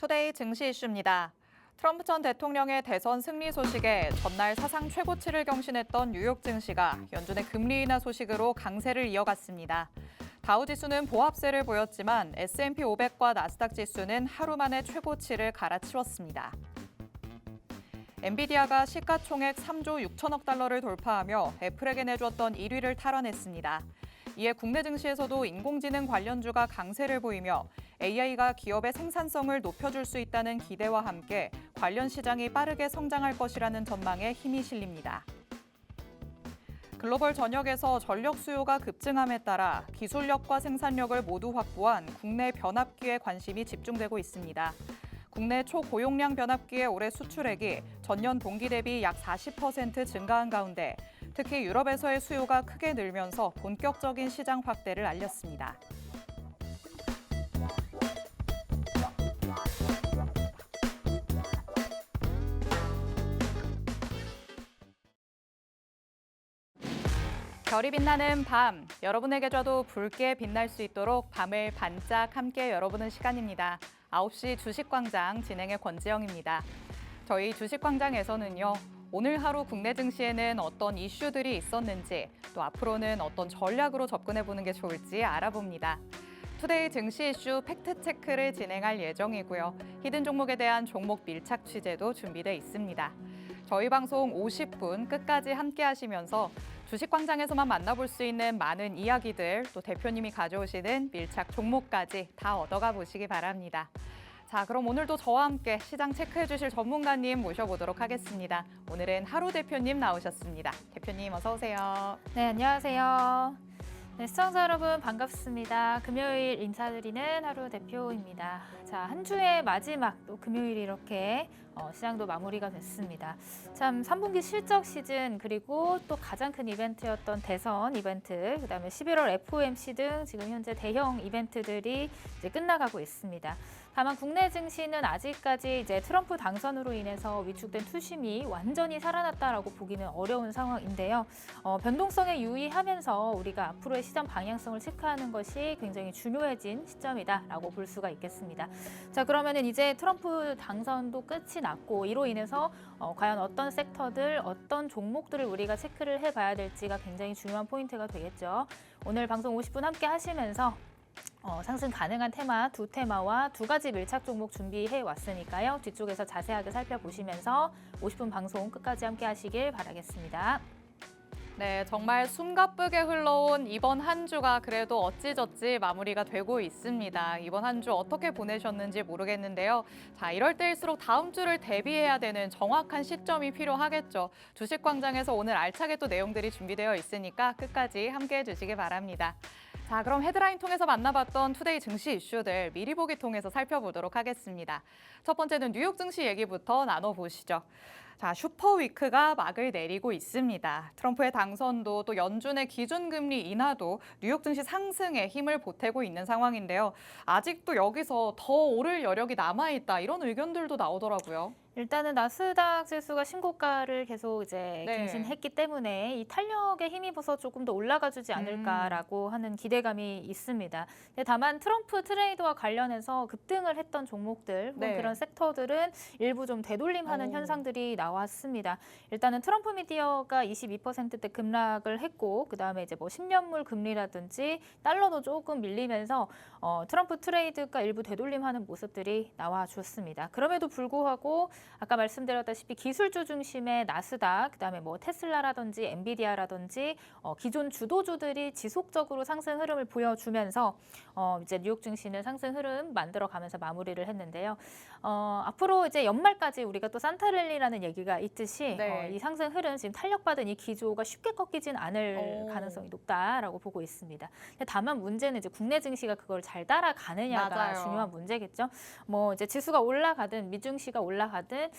투데이 증시 이슈입니다. 트럼프 전 대통령의 대선 승리 소식에 전날 사상 최고치를 경신했던 뉴욕 증시가 연준의 금리 인하 소식으로 강세를 이어갔습니다. 다우지수는 보합세를 보였지만 S&P 500과 나스닥 지수는 하루 만에 최고치를 갈아치웠습니다. 엔비디아가 시가총액 3조 6천억 달러를 돌파하며 애플에게 내줬던 1위를 탈환했습니다. 이에 국내 증시에서도 인공지능 관련주가 강세를 보이며 AI가 기업의 생산성을 높여줄 수 있다는 기대와 함께 관련 시장이 빠르게 성장할 것이라는 전망에 힘이 실립니다. 글로벌 전역에서 전력 수요가 급증함에 따라 기술력과 생산력을 모두 확보한 국내 변압기에 관심이 집중되고 있습니다. 국내 초고용량 변압기의 올해 수출액이 전년 동기 대비 약 40% 증가한 가운데 특히 유럽에서의 수요가 크게 늘면서 본격적인 시장 확대를 알렸습니다. 별이 빛나는 밤, 여러분에게도 붉게 빛날 수 있도록 밤을 반짝 함께 열어보는 시간입니다. 9시 주식광장 진행의 권지영입니다. 저희 주식광장에서는요, 오늘 하루 국내 증시에는 어떤 이슈들이 있었는지, 또 앞으로는 어떤 전략으로 접근해보는 게 좋을지 알아봅니다. 투데이 증시 이슈 팩트체크를 진행할 예정이고요. 히든 종목에 대한 종목 밀착 취재도 준비돼 있습니다. 저희 방송 50분 끝까지 함께 하시면서 주식광장에서만 만나볼 수 있는 많은 이야기들, 또 대표님이 가져오시는 밀착 종목까지 다 얻어가 보시기 바랍니다. 자, 그럼 오늘도 저와 함께 시장 체크해 주실 전문가님 모셔보도록 하겠습니다. 오늘은 하루 대표님 나오셨습니다. 대표님 어서 오세요. 네, 안녕하세요. 네, 시청자 여러분 반갑습니다. 금요일 인사드리는 하루 대표입니다. 자, 한 주의 마지막 또 금요일이 이렇게 시장도 마무리가 됐습니다. 참 3분기 실적 시즌 그리고 또 가장 큰 이벤트였던 대선 이벤트, 그다음에 11월 FOMC 등 지금 현재 대형 이벤트들이 이제 끝나가고 있습니다. 다만 국내 증시는 아직까지 이제 트럼프 당선으로 인해서 위축된 투심이 완전히 살아났다라고 보기는 어려운 상황인데요. 변동성에 유의하면서 우리가 앞으로의 시장 방향성을 체크하는 것이 굉장히 중요해진 시점이다라고 볼 수가 있겠습니다. 자, 그러면은 이제 트럼프 당선도 끝이 났고 이로 인해서 과연 어떤 섹터들, 어떤 종목들을 우리가 체크를 해봐야 될지가 굉장히 중요한 포인트가 되겠죠. 오늘 방송 50분 함께 하시면서 상승 가능한 테마 두 테마와 두 가지 밀착 종목 준비해 왔으니까요. 뒤쪽에서 자세하게 살펴보시면서 50분 방송 끝까지 함께 하시길 바라겠습니다. 네, 정말 숨가쁘게 흘러온 이번 한 주가 그래도 어찌저찌 마무리가 되고 있습니다. 이번 한 주 어떻게 보내셨는지 모르겠는데요. 자, 이럴 때일수록 다음 주를 대비해야 되는 정확한 시점이 필요하겠죠. 주식광장에서 오늘 알차게 또 내용들이 준비되어 있으니까 끝까지 함께해 주시기 바랍니다. 자, 그럼 헤드라인 통해서 만나봤던 투데이 증시 이슈들 미리 보기 통해서 살펴보도록 하겠습니다. 첫 번째는 뉴욕 증시 얘기부터 나눠보시죠. 자, 슈퍼위크가 막을 내리고 있습니다. 트럼프의 당선도 또 연준의 기준금리 인하도 뉴욕 증시 상승에 힘을 보태고 있는 상황인데요. 아직도 여기서 더 오를 여력이 남아있다 이런 의견들도 나오더라고요. 일단은 나스닥 지수가 신고가를 계속 이제 네. 갱신했기 때문에 이 탄력에 힘입어서 조금 더 올라가주지 않을까라고 하는 기대감이 있습니다. 근데 다만 트럼프 트레이드와 관련해서 급등을 했던 종목들 혹은 네. 그런 섹터들은 일부 좀 되돌림하는 현상들이 나왔습니다. 일단은 트럼프 미디어가 22%대 급락을 했고 그다음에 이제 뭐 10년물 금리라든지 달러도 조금 밀리면서 트럼프 트레이드가 일부 되돌림하는 모습들이 나와줬습니다. 그럼에도 불구하고 아까 말씀드렸다시피 기술주 중심의 나스닥, 그다음에 뭐 테슬라라든지 엔비디아라든지 기존 주도주들이 지속적으로 상승 흐름을 보여주면서 이제 뉴욕 증시는 상승 흐름 만들어가면서 마무리를 했는데요. 앞으로 이제 연말까지 우리가 또 산타랠리라는 얘기가 있듯이 네. 이 상승 흐름 지금 탄력받은 이 기조가 쉽게 꺾이진 않을 가능성이 높다라고 보고 있습니다. 근데 다만 문제는 이제 국내 증시가 그걸 잘 따라가느냐가 맞아요. 중요한 문제겠죠. 뭐 이제 지수가 올라가든 미증시가 올라가든 하든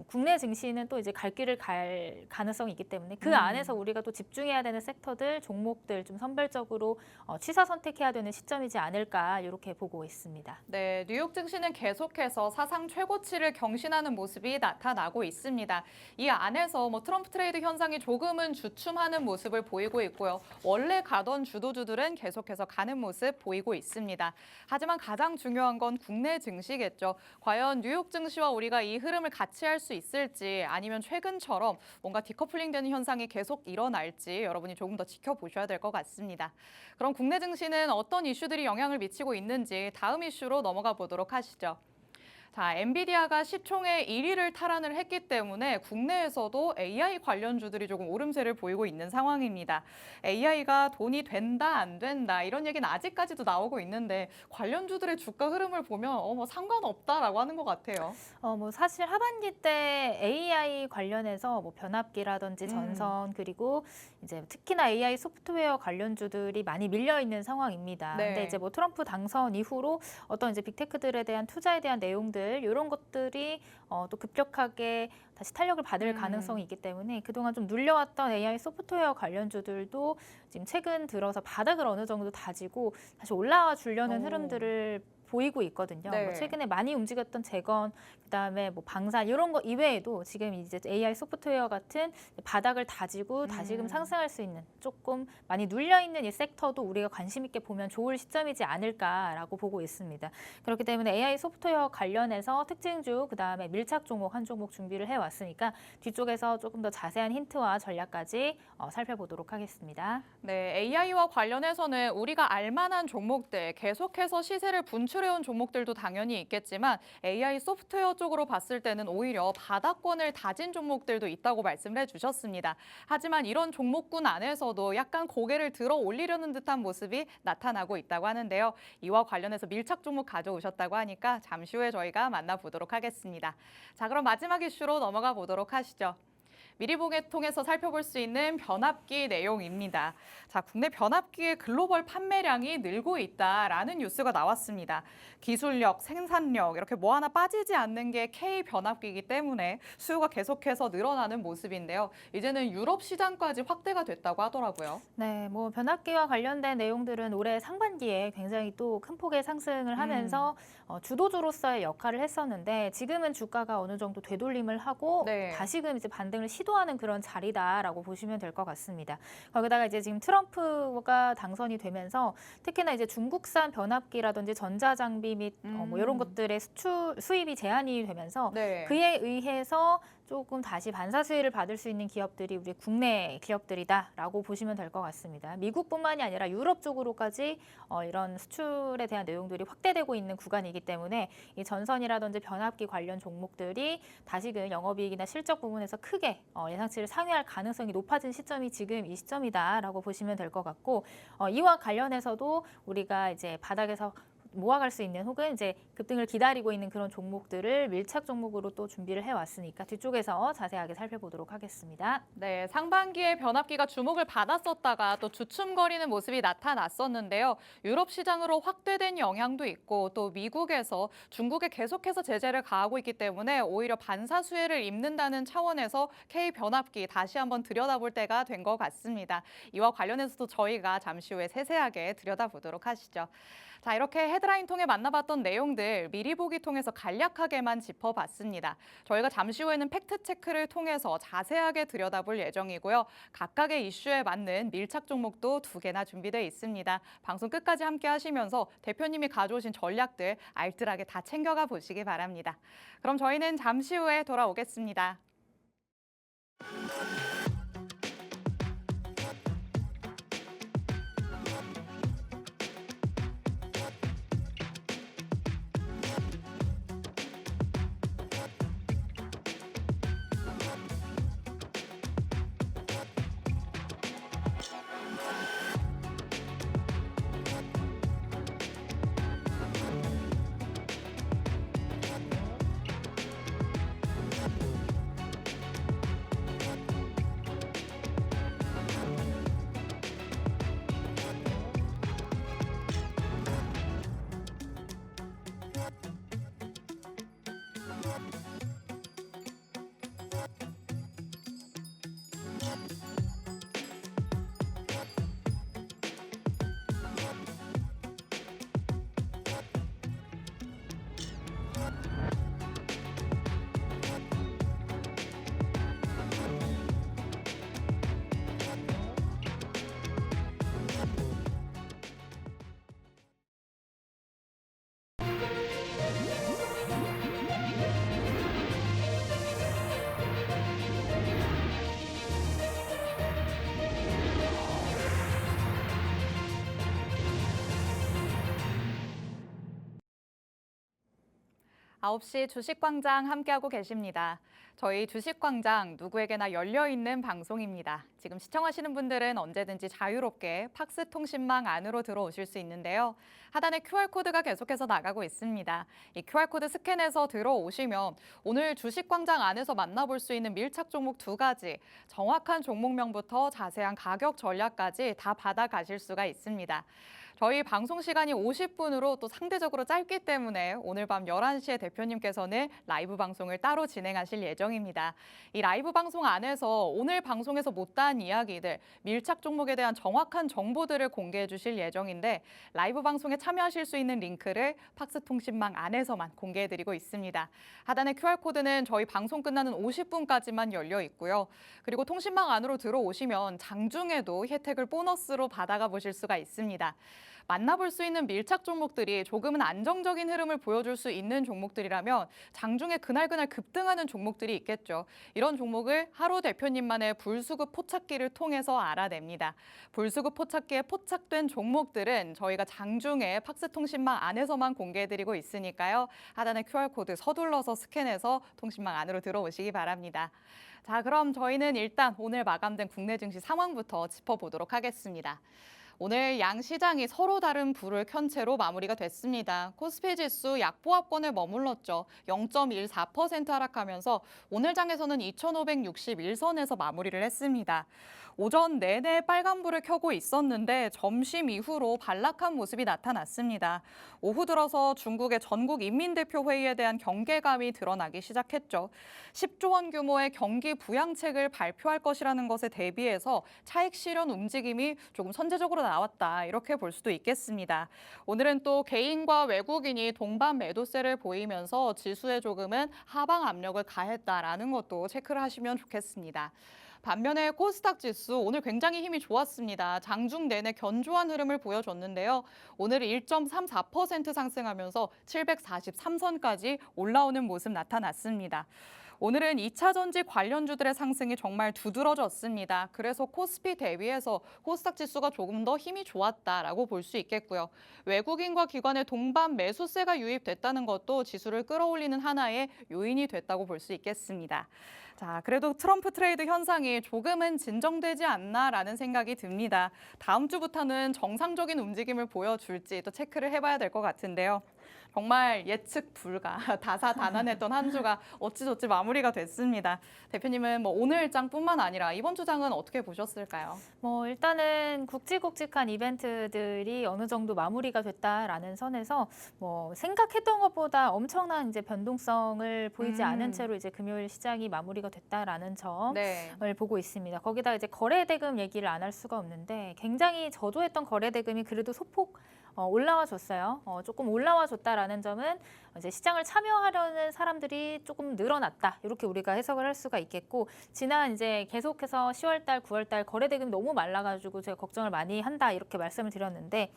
국내 증시는 또 이제 갈 길을 갈 가능성이 있기 때문에 그 안에서 우리가 또 집중해야 되는 섹터들, 종목들 좀 선별적으로 취사 선택해야 되는 시점이지 않을까 이렇게 보고 있습니다. 네, 뉴욕 증시는 계속해서 사상 최고치를 경신하는 모습이 나타나고 있습니다. 이 안에서 트럼프 트레이드 현상이 조금은 주춤하는 모습을 보이고 있고요. 원래 가던 주도주들은 계속해서 가는 모습 보이고 있습니다. 하지만 가장 중요한 건 국내 증시겠죠. 과연 뉴욕 증시와 우리가 이 흐름을 같이 할 수 있을지 아니면 최근처럼 뭔가 디커플링되는 현상이 계속 일어날지 여러분이 조금 더 지켜보셔야 될 것 같습니다. 그럼 국내 증시는 어떤 이슈들이 영향을 미치고 있는지 다음 이슈로 넘어가 보도록 하시죠. 자, 엔비디아가 시총의 1위를 탈환을 했기 때문에 국내에서도 AI 관련주들이 조금 오름세를 보이고 있는 상황입니다. AI가 돈이 된다, 안 된다 이런 얘기는 아직까지도 나오고 있는데 관련주들의 주가 흐름을 보면 상관없다라고 하는 것 같아요. 사실 하반기 때 AI 관련해서 변압기라든지 전선 그리고 이제 특히나 AI 소프트웨어 관련주들이 많이 밀려 있는 상황입니다. 네. 근데 이제 트럼프 당선 이후로 어떤 이제 빅테크들에 대한 투자에 대한 내용들 이런 것들이 또 급격하게 다시 탄력을 받을 가능성이 있기 때문에 그동안 좀 눌려왔던 AI 소프트웨어 관련주들도 지금 최근 들어서 바닥을 어느 정도 다지고 다시 올라와 주려는 흐름들을 보이고 있거든요. 네. 최근에 많이 움직였던 재건, 그다음에 방산 이런 거 이외에도 지금 이제 AI 소프트웨어 같은 바닥을 다지고 다시금 상승할 수 있는 조금 많이 눌려 있는 이 섹터도 우리가 관심 있게 보면 좋을 시점이지 않을까라고 보고 있습니다. 그렇기 때문에 AI 소프트웨어 관련해서 특징주, 그다음에 밀착 종목 한 종목 준비를 해왔으니까 뒤쪽에서 조금 더 자세한 힌트와 전략까지 살펴보도록 하겠습니다. 네, AI와 관련해서는 우리가 알만한 종목들, 계속해서 시세를 분출해온 종목들도 당연히 있겠지만 AI 소프트웨어 쪽으로 봤을 때는 오히려 바닥권을 다진 종목들도 있다고 말씀을 해주셨습니다. 하지만 이런 종목군 안에서도 약간 고개를 들어 올리려는 듯한 모습이 나타나고 있다고 하는데요. 이와 관련해서 밀착 종목 가져오셨다고 하니까 잠시 후에 저희가 만나보도록 하겠습니다. 자, 그럼 마지막 이슈로 넘어가 보도록 하시죠. 미리 보기 통해서 살펴볼 수 있는 변압기 내용입니다. 자, 국내 변압기의 글로벌 판매량이 늘고 있다라는 뉴스가 나왔습니다. 기술력, 생산력 이렇게 뭐 하나 빠지지 않는 게 K 변압기이기 때문에 수요가 계속해서 늘어나는 모습인데요. 이제는 유럽 시장까지 확대가 됐다고 하더라고요. 네, 변압기와 관련된 내용들은 올해 상반기에 굉장히 또 큰 폭의 상승을 하면서 주도주로서의 역할을 했었는데 지금은 주가가 어느 정도 되돌림을 하고 네. 다시금 이제 반등을 시도하는 그런 자리다라고 보시면 될 것 같습니다. 거기다가 이제 지금 트럼프가 당선이 되면서 특히나 이제 중국산 변압기라든지 전자장비 및 이런 것들의 수입이 제한이 되면서 네. 그에 의해서 조금 다시 반사 수혜를 받을 수 있는 기업들이 우리 국내 기업들이다라고 보시면 될 것 같습니다. 미국뿐만이 아니라 유럽 쪽으로까지 이런 수출에 대한 내용들이 확대되고 있는 구간이기 때문에 이 전선이라든지 변압기 관련 종목들이 다시금 영업이익이나 실적 부분에서 크게 예상치를 상회할 가능성이 높아진 시점이 지금 이 시점이다라고 보시면 될 것 같고 이와 관련해서도 우리가 이제 바닥에서 모아갈 수 있는 혹은 이제 급등을 기다리고 있는 그런 종목들을 밀착 종목으로 또 준비를 해왔으니까 뒤쪽에서 자세하게 살펴보도록 하겠습니다. 네, 상반기에 변압기가 주목을 받았었다가 또 주춤거리는 모습이 나타났었는데요. 유럽 시장으로 확대된 영향도 있고 또 미국에서 중국에 계속해서 제재를 가하고 있기 때문에 오히려 반사 수혜를 입는다는 차원에서 K 변압기 다시 한번 들여다볼 때가 된 것 같습니다. 이와 관련해서도 저희가 잠시 후에 세세하게 들여다보도록 하시죠. 자, 이렇게 헤드라인 통해 만나봤던 내용들 미리 보기 통해서 간략하게만 짚어봤습니다. 저희가 잠시 후에는 팩트체크를 통해서 자세하게 들여다볼 예정이고요. 각각의 이슈에 맞는 밀착 종목도 2개나 준비되어 있습니다. 방송 끝까지 함께 하시면서 대표님이 가져오신 전략들 알뜰하게 다 챙겨가 보시기 바랍니다. 그럼 저희는 잠시 후에 돌아오겠습니다. 아홉 시 주식광장 함께하고 계십니다. 저희 주식광장 누구에게나 열려있는 방송입니다. 지금 시청하시는 분들은 언제든지 자유롭게 팍스 통신망 안으로 들어오실 수 있는데요. 하단에 QR코드가 계속해서 나가고 있습니다. 이 QR코드 스캔해서 들어오시면 오늘 주식광장 안에서 만나볼 수 있는 밀착 종목 2가지, 정확한 종목명부터 자세한 가격 전략까지 다 받아가실 수가 있습니다. 저희 방송 시간이 50분으로 또 상대적으로 짧기 때문에 오늘 밤 11시에 대표님께서는 라이브 방송을 따로 진행하실 예정입니다. 이 라이브 방송 안에서 오늘 방송에서 못다한 이야기들, 밀착 종목에 대한 정확한 정보들을 공개해 주실 예정인데 라이브 방송에 참여하실 수 있는 링크를 팍스통신망 안에서만 공개해 드리고 있습니다. 하단의 QR코드는 저희 방송 끝나는 50분까지만 열려 있고요. 그리고 통신망 안으로 들어오시면 장중에도 혜택을 보너스로 받아가 보실 수가 있습니다. 만나볼 수 있는 밀착 종목들이 조금은 안정적인 흐름을 보여줄 수 있는 종목들이라면 장중에 그날그날 급등하는 종목들이 있겠죠. 이런 종목을 하루 대표님만의 불수급 포착기를 통해서 알아냅니다. 불수급 포착기에 포착된 종목들은 저희가 장중에 팍스통신망 안에서만 공개해드리고 있으니까요. 하단의 QR코드 서둘러서 스캔해서 통신망 안으로 들어오시기 바랍니다. 자, 그럼 저희는 일단 오늘 마감된 국내 증시 상황부터 짚어보도록 하겠습니다. 오늘 양 시장이 서로 다른 불을 켠 채로 마무리가 됐습니다. 코스피 지수 약보합권에 머물렀죠. 0.14% 하락하면서 오늘 장에서는 2,561선에서 마무리를 했습니다. 오전 내내 빨간불을 켜고 있었는데 점심 이후로 반락한 모습이 나타났습니다. 오후 들어서 중국의 전국인민대표회의에 대한 경계감이 드러나기 시작했죠. 10조 원 규모의 경기 부양책을 발표할 것이라는 것에 대비해서 차익 실현 움직임이 조금 선제적으로 나왔다, 이렇게 볼 수도 있겠습니다. 오늘은 또 개인과 외국인이 동반 매도세를 보이면서 지수에 조금은 하방 압력을 가했다라는 것도 체크를 하시면 좋겠습니다. 반면에 코스닥 지수 오늘 굉장히 힘이 좋았습니다. 장중 내내 견조한 흐름을 보여줬는데요. 오늘 1.34% 상승하면서 743선까지 올라오는 모습 나타났습니다. 오늘은 2차 전지 관련주들의 상승이 정말 두드러졌습니다. 그래서 코스피 대비해서 코스닥 지수가 조금 더 힘이 좋았다라고 볼 수 있겠고요. 외국인과 기관의 동반 매수세가 유입됐다는 것도 지수를 끌어올리는 하나의 요인이 됐다고 볼 수 있겠습니다. 자, 그래도 트럼프 트레이드 현상이 조금은 진정되지 않나라는 생각이 듭니다. 다음 주부터는 정상적인 움직임을 보여줄지 또 체크를 해봐야 될 것 같은데요. 정말 예측 불가, 다사다난했던 한 주가 어찌저찌 마무리가 됐습니다. 대표님은 오늘 장뿐만 아니라 이번 주 장은 어떻게 보셨을까요? 일단은 굵직굵직한 이벤트들이 어느 정도 마무리가 됐다라는 선에서 생각했던 것보다 엄청난 이제 변동성을 보이지 않은 채로 이제 금요일 시장이 마무리가 됐다라는 점을 보고 있습니다. 거기다 이제 거래 대금 얘기를 안 할 수가 없는데 굉장히 저조했던 거래 대금이 그래도 소폭 올라와 줬어요. 조금 올라와 줬다라는 점은 이제 시장을 참여하려는 사람들이 조금 늘어났다, 이렇게 우리가 해석을 할 수가 있겠고, 지난 이제 계속해서 10월달, 9월달 거래 대금이 너무 말라가지고 제가 걱정을 많이 한다, 이렇게 말씀을 드렸는데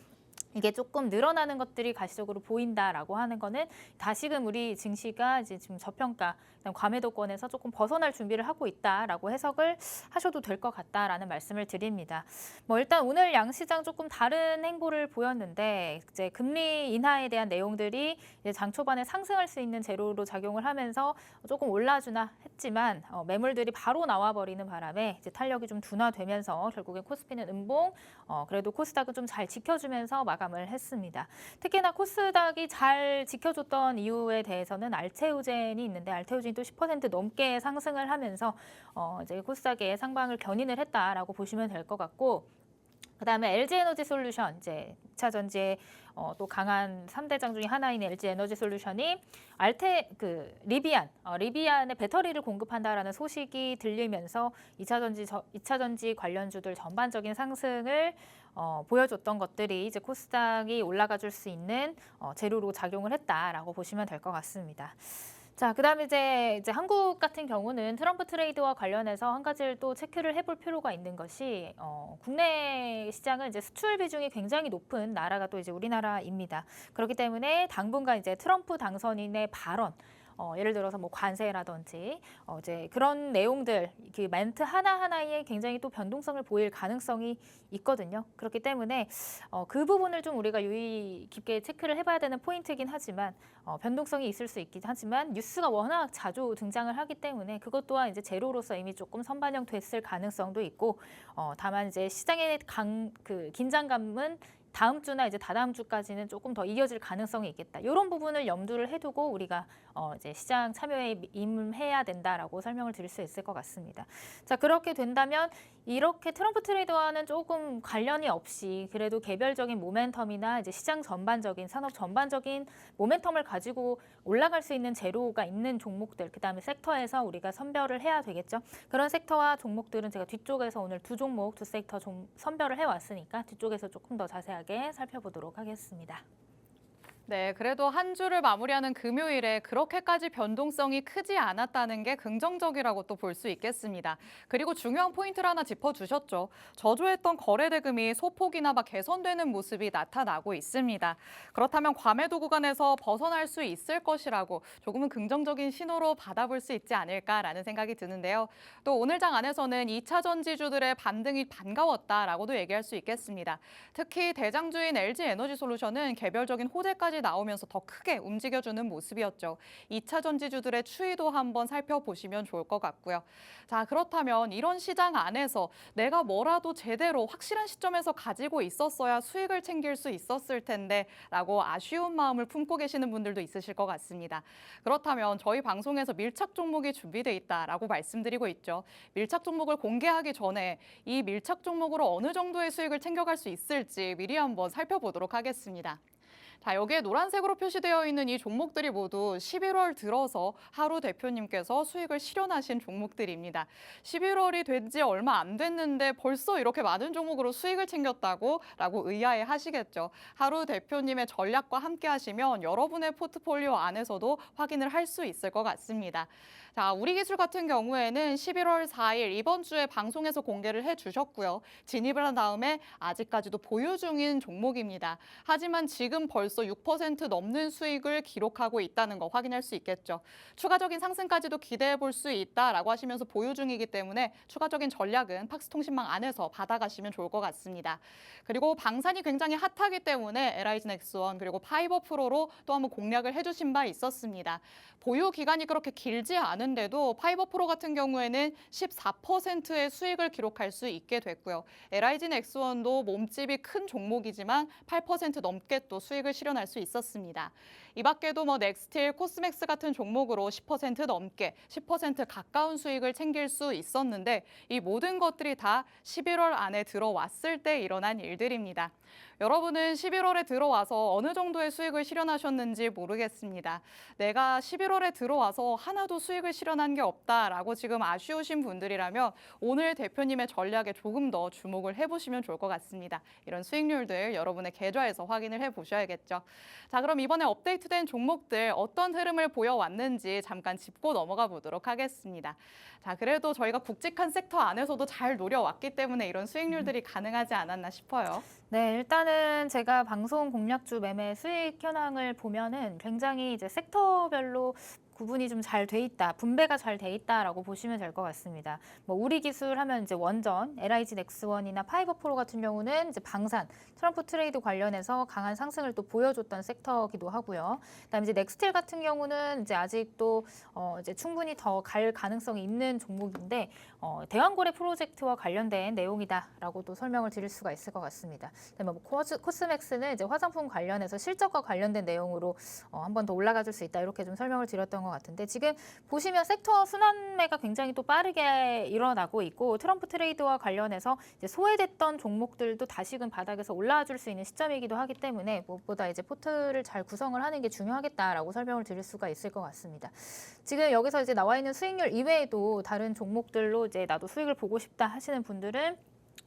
이게 조금 늘어나는 것들이 가시적으로 보인다라고 하는 거는 다시금 우리 증시가 이제 지금 저평가, 과매도권에서 조금 벗어날 준비를 하고 있다라고 해석을 하셔도 될 것 같다라는 말씀을 드립니다. 일단 오늘 양시장 조금 다른 행보를 보였는데 이제 금리 인하에 대한 내용들이 이제 장 초반에 상승할 수 있는 재료로 작용을 하면서 조금 올라주나 했지만 매물들이 바로 나와버리는 바람에 이제 탄력이 좀 둔화되면서 결국엔 코스피는 음봉, 그래도 코스닥은 좀 잘 지켜주면서 마감을 했습니다. 특히나 코스닥이 잘 지켜줬던 이유에 대해서는 알테오젠이 있는데 알테오젠이 또 10% 넘게 상승을 하면서 이제 코스닥의 상방을 견인을 했다라고 보시면 될 것 같고, 그다음에 LG에너지솔루션, 이제 2차 전지의 또 강한 3대장 중에 하나인 LG에너지솔루션이 리비안의 배터리를 공급한다라는 소식이 들리면서 2차 전지 관련주들 전반적인 상승을 보여줬던 것들이 이제 코스닥이 올라가 줄 수 있는 재료로 작용을 했다라고 보시면 될 것 같습니다. 자, 그다음에 이제 한국 같은 경우는 트럼프 트레이드와 관련해서 한 가지를 또 체크를 해볼 필요가 있는 것이 국내 시장은 이제 수출 비중이 굉장히 높은 나라가 또 이제 우리나라입니다. 그렇기 때문에 당분간 이제 트럼프 당선인의 발언 예를 들어서 뭐 관세라든지 이제 그런 내용들 그 멘트 하나하나에 굉장히 또 변동성을 보일 가능성이 있거든요. 그렇기 때문에 그 부분을 좀 우리가 유의 깊게 체크를 해봐야 되는 포인트이긴 하지만 변동성이 있을 수 있긴 하지만 뉴스가 워낙 자주 등장을 하기 때문에 그것 또한 이제 재료로서 이미 조금 선반영됐을 가능성도 있고 다만 이제 시장의 그 긴장감은 다음 주나 이제 다다음 주까지는 조금 더 이어질 가능성이 있겠다. 이런 부분을 염두를 해두고 우리가 이제 시장 참여에 임해야 된다라고 설명을 드릴 수 있을 것 같습니다. 자, 그렇게 된다면 이렇게 트럼프 트레이드와는 조금 관련이 없이 그래도 개별적인 모멘텀이나 이제 시장 전반적인 산업 전반적인 모멘텀을 가지고 올라갈 수 있는 재료가 있는 종목들, 그다음에 섹터에서 우리가 선별을 해야 되겠죠. 그런 섹터와 종목들은 제가 뒤쪽에서 오늘 두 종목, 두 섹터 선별을 해왔으니까 뒤쪽에서 조금 더 자세하게 살펴보도록 하겠습니다. 네, 그래도 한 주를 마무리하는 금요일에 그렇게까지 변동성이 크지 않았다는 게 긍정적이라고 또 볼 수 있겠습니다. 그리고 중요한 포인트를 하나 짚어주셨죠. 저조했던 거래 대금이 소폭이나 개선되는 모습이 나타나고 있습니다. 그렇다면 과매도 구간에서 벗어날 수 있을 것이라고 조금은 긍정적인 신호로 받아볼 수 있지 않을까라는 생각이 드는데요. 또 오늘 장 안에서는 2차 전지주들의 반등이 반가웠다라고도 얘기할 수 있겠습니다. 특히 대장주인 LG에너지솔루션은 개별적인 호재까지 나오면서 더 크게 움직여주는 모습이었죠. 2차 전지주들의 추이도 한번 살펴보시면 좋을 것 같고요. 자, 그렇다면 이런 시장 안에서 내가 뭐라도 제대로 확실한 시점에서 가지고 있었어야 수익을 챙길 수 있었을 텐데 라고 아쉬운 마음을 품고 계시는 분들도 있으실 것 같습니다. 그렇다면 저희 방송에서 밀착 종목이 준비돼 있다라고 말씀드리고 있죠. 밀착 종목을 공개하기 전에 이 밀착 종목으로 어느 정도의 수익을 챙겨갈 수 있을지 미리 한번 살펴보도록 하겠습니다. 자, 여기에 노란색으로 표시되어 있는 이 종목들이 모두 11월 들어서 하루 대표님께서 수익을 실현하신 종목들입니다. 11월이 된 지 얼마 안 됐는데 벌써 이렇게 많은 종목으로 수익을 챙겼다고 라고 의아해 하시겠죠. 하루 대표님의 전략과 함께 하시면 여러분의 포트폴리오 안에서도 확인을 할 수 있을 것 같습니다. 자, 우리기술 같은 경우에는 11월 4일 이번 주에 방송에서 공개를 해주셨고요. 진입을 한 다음에 아직까지도 보유 중인 종목입니다. 하지만 지금 벌써 6% 넘는 수익을 기록하고 있다는 거 확인할 수 있겠죠. 추가적인 상승까지도 기대해 볼 수 있다라고 하시면서 보유 중이기 때문에 추가적인 전략은 팍스통신망 안에서 받아가시면 좋을 것 같습니다. 그리고 방산이 굉장히 핫하기 때문에 LIG 넥스원 그리고 파이버 프로로 또 한번 공략을 해주신 바 있었습니다. 보유 기간이 그렇게 길지 않은데도 파이버 프로 같은 경우에는 14%의 수익을 기록할 수 있게 됐고요. LIG 넥스원도 몸집이 큰 종목이지만 8% 넘게 또 수익을 실현할 수 있었습니다. 이 밖에도 넥스틸, 코스맥스 같은 종목으로 10% 넘게 10% 가까운 수익을 챙길 수 있었는데 이 모든 것들이 다 11월 안에 들어왔을 때 일어난 일들입니다. 여러분은 11월에 들어와서 어느 정도의 수익을 실현하셨는지 모르겠습니다. 내가 11월에 들어와서 하나도 수익을 실현한 게 없다라고 지금 아쉬우신 분들이라면 오늘 대표님의 전략에 조금 더 주목을 해보시면 좋을 것 같습니다. 이런 수익률들 여러분의 계좌에서 확인을 해보셔야겠죠. 자, 그럼 이번에 업데이트된 종목들 어떤 흐름을 보여왔는지 잠깐 짚고 넘어가 보도록 하겠습니다. 자, 그래도 저희가 굵직한 섹터 안에서도 잘 노려왔기 때문에 이런 수익률들이 가능하지 않았나 싶어요. 네, 일단은 제가 방송 공략주 매매 수익 현황을 보면은 굉장히 이제 섹터별로 구분이 좀 잘 돼 있다, 분배가 잘 돼 있다라고 보시면 될 것 같습니다. 우리 기술 하면 이제 원전, LIG 넥스원이나 파이버 프로 같은 경우는 이제 방산, 트럼프 트레이드 관련해서 강한 상승을 또 보여줬던 섹터기도 하고요. 그다음에 이제 넥스틸 같은 경우는 이제 아직도 이제 충분히 더 갈 가능성이 있는 종목인데 대왕고래 프로젝트와 관련된 내용이다라고 또 설명을 드릴 수가 있을 것 같습니다. 그다음에 코스맥스는 이제 화장품 관련해서 실적과 관련된 내용으로 한 번 더 올라가줄 수 있다 이렇게 좀 설명을 드렸던 것 같은데 지금 보시면 섹터 순환매가 굉장히 또 빠르게 일어나고 있고 트럼프 트레이드와 관련해서 이제 소외됐던 종목들도 다시금 바닥에서 올라와 줄 수 있는 시점이기도 하기 때문에 무엇보다 이제 포트를 잘 구성을 하는 게 중요하겠다라고 설명을 드릴 수가 있을 것 같습니다. 지금 여기서 이제 나와 있는 수익률 이외에도 다른 종목들로 이제 나도 수익을 보고 싶다 하시는 분들은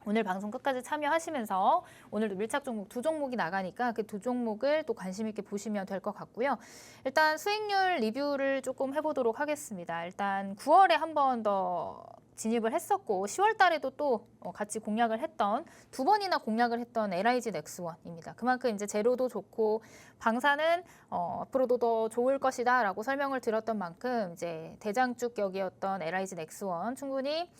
오늘 방송 끝까지 참여하시면서 오늘도 밀착 종목 두 종목이 나가니까 그 두 종목을 또 관심 있게 보시면 될 것 같고요. 일단 수익률 리뷰를 조금 해보도록 하겠습니다. 일단 9월에 한 번 더 진입을 했었고 10월 달에도 또 같이 공략을 했던 두 번이나 공략을 했던 LIG 넥스원입니다. 그만큼 이제 재료도 좋고 방사는 앞으로도 더 좋을 것이다라고 설명을 드렸던 만큼 이제 대장주격이었던 LIG 넥스원 충분히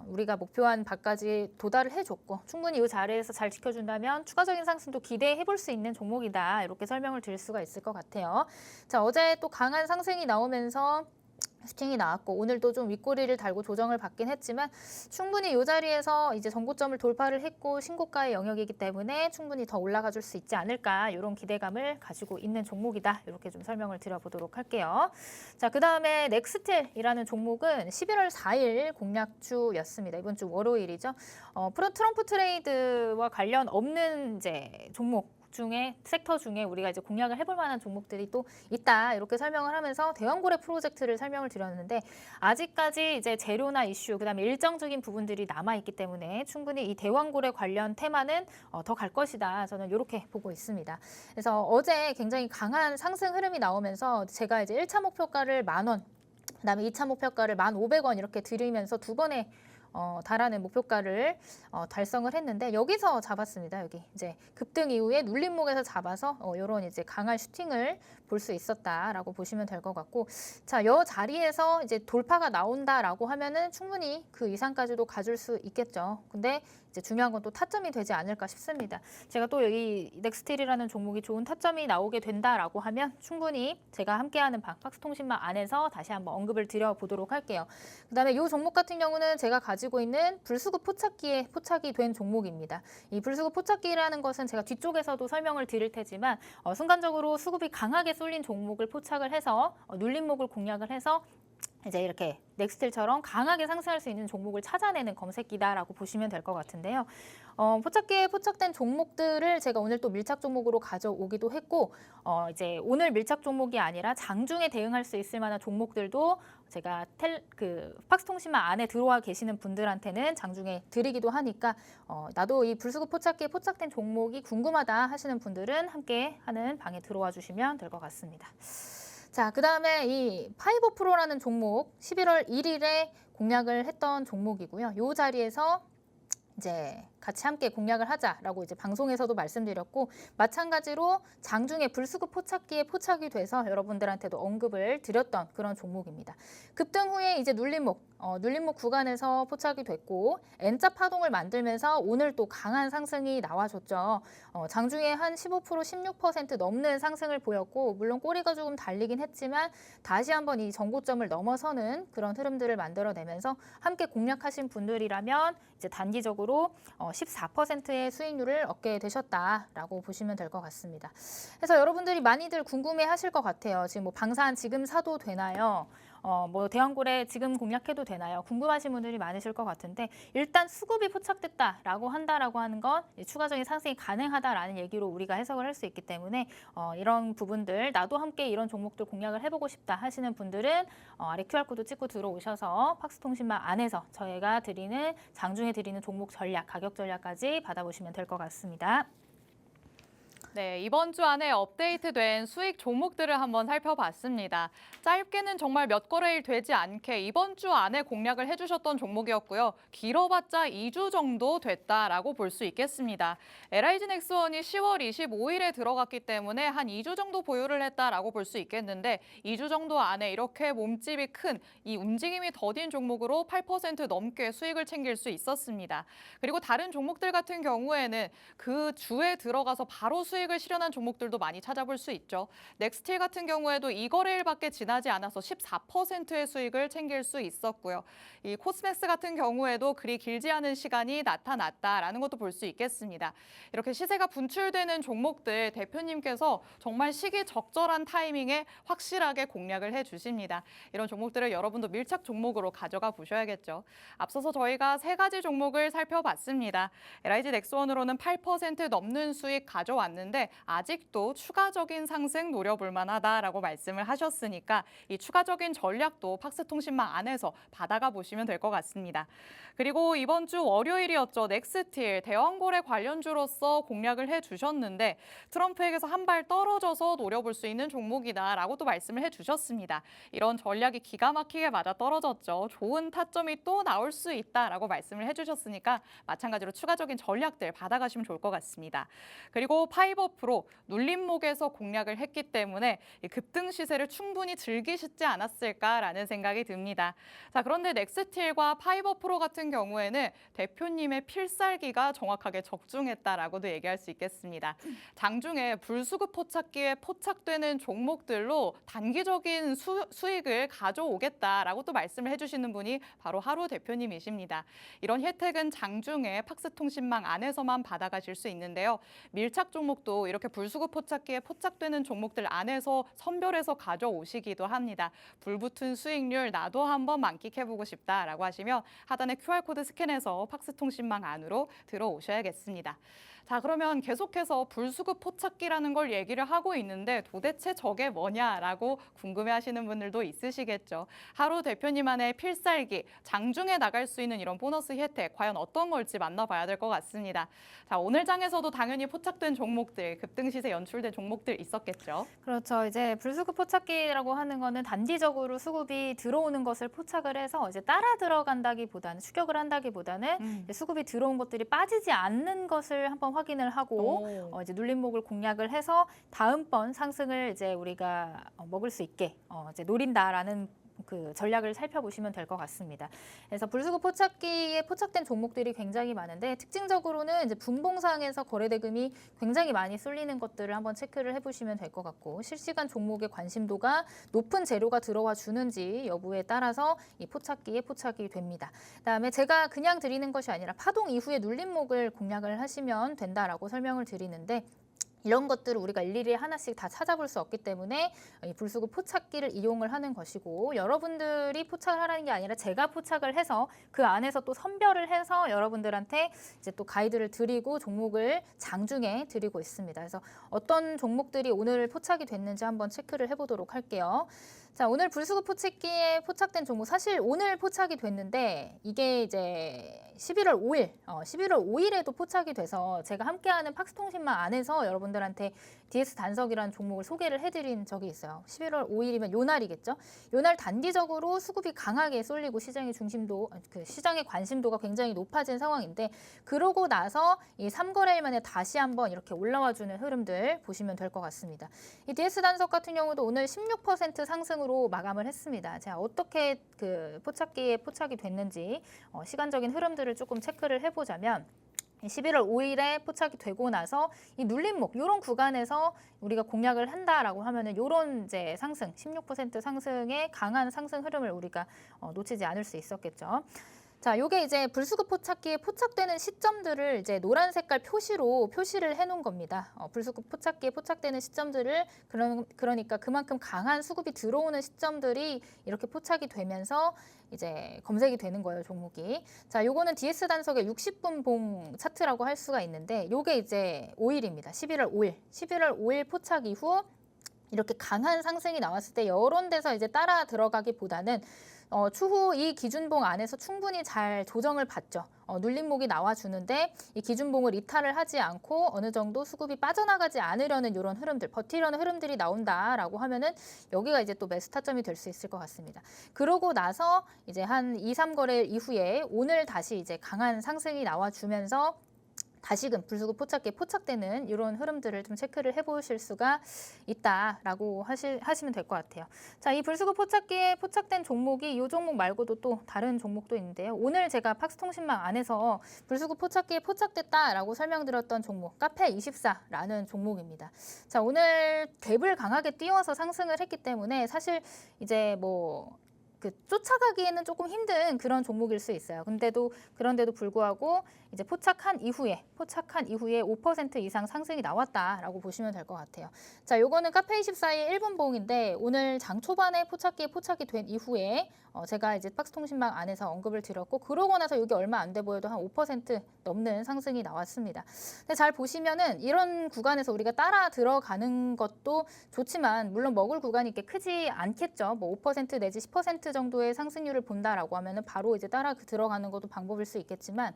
우리가 목표한 바까지 도달을 해줬고 충분히 이 자리에서 잘 지켜준다면 추가적인 상승도 기대해 볼 수 있는 종목이다. 이렇게 설명을 드릴 수가 있을 것 같아요. 자, 어제 또 강한 상승이 나오면서 슈팅이 나왔고 오늘도 좀 윗꼬리를 달고 조정을 받긴 했지만 충분히 이 자리에서 이제 전고점을 돌파를 했고 신고가의 영역이기 때문에 충분히 더 올라가 줄 수 있지 않을까 이런 기대감을 가지고 있는 종목이다. 이렇게 좀 설명을 드려보도록 할게요. 자, 그다음에 넥스틸이라는 종목은 11월 4일 공략주였습니다. 이번 주 월요일이죠. 트럼프 트레이드와 관련 없는 이제 종목 중에 섹터 중에 우리가 이제 공략을 해볼 만한 종목들이 또 있다 이렇게 설명을 하면서 대왕고래 프로젝트를 설명을 드렸는데 아직까지 이제 재료나 이슈 그다음에 일정적인 부분들이 남아 있기 때문에 충분히 이 대왕고래 관련 테마는 더 갈 것이다 저는 이렇게 보고 있습니다. 그래서 어제 굉장히 강한 상승 흐름이 나오면서 제가 이제 1차 목표가를 10,000원 그다음에 2차 목표가를 1,500원 이렇게 드리면서 두 번의 달하는 목표가를 달성을 했는데 여기서 잡았습니다. 여기 이제 급등 이후에 눌림목에서 잡아서 이런 이제 강한 슈팅을 볼 수 있었다라고 보시면 될 것 같고 자, 이 자리에서 이제 돌파가 나온다라고 하면은 충분히 그 이상까지도 가줄 수 있겠죠. 근데 이제 중요한 건 또 타점이 되지 않을까 싶습니다. 제가 또 여기 넥스틸이라는 종목이 좋은 타점이 나오게 된다라고 하면 충분히 제가 함께하는 박스통신망 안에서 다시 한번 언급을 드려보도록 할게요. 그다음에 이 종목 같은 경우는 제가 가지고 있는 불수급 포착기에 포착이 된 종목입니다. 이 불수급 포착기라는 것은 제가 뒤쪽에서도 설명을 드릴 테지만 순간적으로 수급이 강하게 쏠린 종목을 포착을 해서 눌림목을 공략을 해서 이제 이렇게 넥스틸처럼 강하게 상승할 수 있는 종목을 찾아내는 검색기다라고 보시면 될 것 같은데요. 포착기에 포착된 종목들을 제가 오늘 또 밀착 종목으로 가져오기도 했고 이제 오늘 밀착 종목이 아니라 장중에 대응할 수 있을 만한 종목들도 제가 박스통신망 안에 들어와 계시는 분들한테는 장중에 드리기도 하니까 나도 이 불수급 포착기에 포착된 종목이 궁금하다 하시는 분들은 함께 하는 방에 들어와 주시면 될 것 같습니다. 자, 그다음에 이 파이버 프로라는 종목 11월 1일에 공략을 했던 종목이고요. 이 자리에서 이제 같이 함께 공략을 하자라고 이제 방송에서도 말씀드렸고 마찬가지로 장중에 불수급 포착기에 포착이 돼서 여러분들한테도 언급을 드렸던 그런 종목입니다. 급등 후에 이제 눌림목 구간에서 포착이 됐고 N자 파동을 만들면서 오늘 또 강한 상승이 나와줬죠. 장중에 한 15%, 16% 넘는 상승을 보였고 물론 꼬리가 조금 달리긴 했지만 다시 한번 이 전고점을 넘어서는 그런 흐름들을 만들어내면서 함께 공략하신 분들이라면 이제 단기적으로 14%의 수익률을 얻게 되셨다라고 보시면 될 것 같습니다. 그래서 여러분들이 많이들 궁금해하실 것 같아요. 지금 뭐 방산 지금 사도 되나요? 뭐 대왕고래 지금 공략해도 되나요? 궁금하신 분들이 많으실 것 같은데 일단 수급이 포착됐다라고 한다라고 하는 건 추가적인 상승이 가능하다라는 얘기로 우리가 해석을 할 수 있기 때문에 이런 부분들 나도 함께 이런 종목들 공략을 해보고 싶다 하시는 분들은 아래 QR코드 찍고 들어오셔서 박스통신망 안에서 저희가 드리는 장중에 드리는 종목 전략, 가격 전략까지 받아보시면 될 것 같습니다. 네, 이번 주 안에 업데이트된 수익 종목들을 한번 살펴봤습니다. 짧게는 정말 몇 거래일 되지 않게 이번 주 안에 공략을 해주셨던 종목이었고요. 길어봤자 2주 정도 됐다라고 볼 수 있겠습니다. LIG 넥스원이 10월 25일에 들어갔기 때문에 한 2주 정도 보유를 했다라고 볼 수 있겠는데 2주 정도 안에 이렇게 몸집이 큰 이 움직임이 더딘 종목으로 8% 넘게 수익을 챙길 수 있었습니다. 그리고 다른 종목들 같은 경우에는 그 주에 들어가서 바로 수익을 실현한 종목들도 많이 찾아볼 수 있죠. 넥스틸 같은 경우에도 2거래일밖에 지나지 않아서 14%의 수익을 챙길 수 있었고요. 이 코스맥스 같은 경우에도 그리 길지 않은 시간이 나타났다라는 것도 볼 수 있겠습니다. 이렇게 시세가 분출되는 종목들 대표님께서 정말 시기적절한 타이밍에 확실하게 공략을 해주십니다. 이런 종목들을 여러분도 밀착 종목으로 가져가 보셔야겠죠. 앞서서 저희가 3가지 종목을 살펴봤습니다. LIG 넥스원으로는 8% 넘는 수익 가져왔는데 하셨는데 아직도 추가적인 상승 노려볼 만하다라고 말씀을 하셨으니까 이 추가적인 전략도 팍스통신망 안에서 받아가 보시면 될 것 같습니다. 그리고 이번 주 월요일이었죠. 넥스틸 대왕거래 관련주로서 공략을 해주셨는데 트럼프에게서 한 발 떨어져서 노려볼 수 있는 종목이다라고 또 말씀을 해주셨습니다. 이런 전략이 기가 막히게 맞아 떨어졌죠. 좋은 타점이 또 나올 수 있다라고 말씀을 해주셨으니까 마찬가지로 추가적인 전략들 받아가시면 좋을 것 같습니다. 그리고 파이버프로 눌림목에서 공략을 했기 때문에 이 급등 시세를 충분히 즐기시지 않았을까라는 생각이 듭니다. 자, 그런데 넥스틸과 파이버프로 같은 경우에는 대표님의 필살기가 정확하게 적중했다라고도 얘기할 수 있겠습니다. 장중에 불수급 포착기에 포착되는 종목들로 단기적인 수익을 가져오겠다라고 또 말씀을 해주시는 분이 바로 하루 대표님이십니다. 이런 혜택은 장중에 팍스통신망 안에서만 받아가실 수 있는데요. 밀착 종목도 이렇게 불수급 포착기에 포착되는 종목들 안에서 선별해서 가져오시기도 합니다. 불붙은 수익률 나도 한번 만끽해보고 싶다라고 하시면 하단의 QR코드 스캔해서 팍스통신망 안으로 들어오셔야겠습니다. 자, 그러면 계속해서 불수급 포착기라는 걸 얘기를 하고 있는데 도대체 저게 뭐냐라고 궁금해하시는 분들도 있으시겠죠. 하루 대표님만의 필살기, 장중에 나갈 수 있는 이런 보너스 혜택, 과연 어떤 걸지 만나봐야 될 것 같습니다. 자, 오늘 장에서도 당연히 포착된 종목들, 급등 시세 연출된 종목들 있었겠죠. 그렇죠. 이제 불수급 포착기라고 하는 거는 단기적으로 수급이 들어오는 것을 포착을 해서 이제 따라 들어간다기보다는 추격을 한다기보다는 이제 수급이 들어온 것들이 빠지지 않는 것을 한번 확인을 하고 이제 눌림목을 공략을 해서 다음번 상승을 이제 우리가 먹을 수 있게 이제 노린다라는 그 전략을 살펴보시면 될 것 같습니다. 그래서 불수급 포착기에 포착된 종목들이 굉장히 많은데 특징적으로는 이제 분봉상에서 거래대금이 굉장히 많이 쏠리는 것들을 한번 체크를 해보시면 될 것 같고 실시간 종목의 관심도가 높은 재료가 들어와 주는지 여부에 따라서 이 포착기에 포착이 됩니다. 그다음에 제가 그냥 드리는 것이 아니라 파동 이후에 눌림목을 공략을 하시면 된다라고 설명을 드리는데 이런 것들을 우리가 일일이 하나씩 다 찾아볼 수 없기 때문에 이 불수급 포착기를 이용을 하는 것이고 여러분들이 포착을 하라는 게 아니라 제가 포착을 해서 그 안에서 또 선별을 해서 여러분들한테 이제 또 가이드를 드리고 종목을 장중에 드리고 있습니다. 그래서 어떤 종목들이 오늘 포착이 됐는지 한번 체크를 해보도록 할게요. 자, 오늘 불수급 포착기에 포착된 종목 사실 오늘 포착이 됐는데 이게 이제 11월 5일, 11월 5일에도 포착이 돼서 제가 함께하는 팍스통신망 안에서 여러분들한테 DS 단석이라는 종목을 소개를 해드린 적이 있어요. 11월 5일이면 요 날이겠죠. 요 날 단기적으로 수급이 강하게 쏠리고 시장의 중심도, 시장의 관심도가 굉장히 높아진 상황인데 그러고 나서 이 3거래일 만에 다시 한번 이렇게 올라와주는 흐름들 보시면 될 것 같습니다. 이 DS 단석 같은 경우도 오늘 16% 상승으로 마감을 했습니다. 제가 어떻게 그 포착기에 포착이 됐는지 시간적인 흐름들을 조금 체크를 해보자면 11월 5일에 포착이 되고 나서 이 눌림목 이런 구간에서 우리가 공략을 한다라고 하면은 이런 이제 상승 16% 상승의 강한 상승 흐름을 우리가 놓치지 않을 수 있었겠죠. 자, 요게 이제 불수급 포착기에 포착되는 시점들을 이제 노란 색깔 표시로 표시를 해놓은 겁니다. 불수급 포착기에 포착되는 시점들을 그러니까 그만큼 강한 수급이 들어오는 시점들이 이렇게 포착이 되면서 이제 검색이 되는 거예요, 종목이. 자, 요거는 DS 단석의 60분 봉 차트라고 할 수가 있는데 요게 이제 5일입니다. 11월 5일. 11월 5일 포착 이후 이렇게 강한 상승이 나왔을 때 이런 데서 이제 따라 들어가기보다는 추후 이 기준봉 안에서 충분히 잘 조정을 받죠. 눌림목이 나와주는데 이 기준봉을 이탈을 하지 않고 어느 정도 수급이 빠져나가지 않으려는 이런 흐름들, 버티려는 흐름들이 나온다라고 하면은 여기가 이제 또 매수 타점이 될 수 있을 것 같습니다. 그러고 나서 이제 한 2, 3거래일 이후에 오늘 다시 이제 강한 상승이 나와주면서 다시금 불수급 포착기에 포착되는 이런 흐름들을 좀 체크를 해보실 수가 있다라고 하시면 될 것 같아요. 자, 이 불수급 포착기에 포착된 종목이 이 종목 말고도 또 다른 종목도 있는데요. 오늘 제가 팍스통신망 안에서 불수급 포착기에 포착됐다라고 설명드렸던 종목 카페24라는 종목입니다. 자, 오늘 갭을 강하게 띄워서 상승을 했기 때문에 사실 이제 그 쫓아가기에는 조금 힘든 그런 종목일 수 있어요. 그런데도 불구하고 이제 포착한 이후에 5% 이상 상승이 나왔다라고 보시면 될 것 같아요. 자, 요거는 카페24의 1분 봉인데 오늘 장 초반에 포착이 된 이후에 제가 이제 박스통신망 안에서 언급을 드렸고 그러고 나서 이게 얼마 안 돼 보여도 한 5% 넘는 상승이 나왔습니다. 근데 잘 보시면은 이런 구간에서 우리가 따라 들어가는 것도 좋지만 물론 먹을 구간이 이렇게 크지 않겠죠. 뭐 5% 내지 10% 정도의 상승률을 본다라고 하면은 바로 이제 따라 들어가는 것도 방법일 수 있겠지만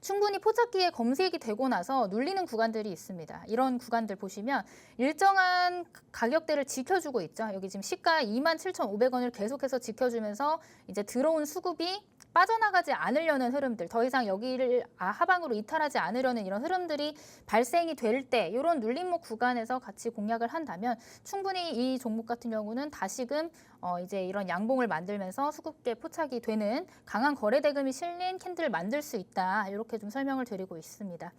충분히 포착기에 검색이 되고 나서 눌리는 구간들이 있습니다. 이런 구간들 보시면 일정한 가격대를 지켜주고 있죠. 여기 지금 시가 27,500원을 계속해서 지켜주면서 이제 들어온 수급이 빠져나가지 않으려는 흐름들, 더 이상 여기를 하방으로 이탈하지 않으려는 이런 흐름들이 발생이 될 때 이런 눌림목 구간에서 같이 공략을 한다면 충분히 이 종목 같은 경우는 다시금 이제 이런 양봉을 만들면서 수급계 포착이 되는 강한 거래 대금이 실린 캔들을 만들 수 있다. 이렇게 좀 설명을 드리고 있습니다.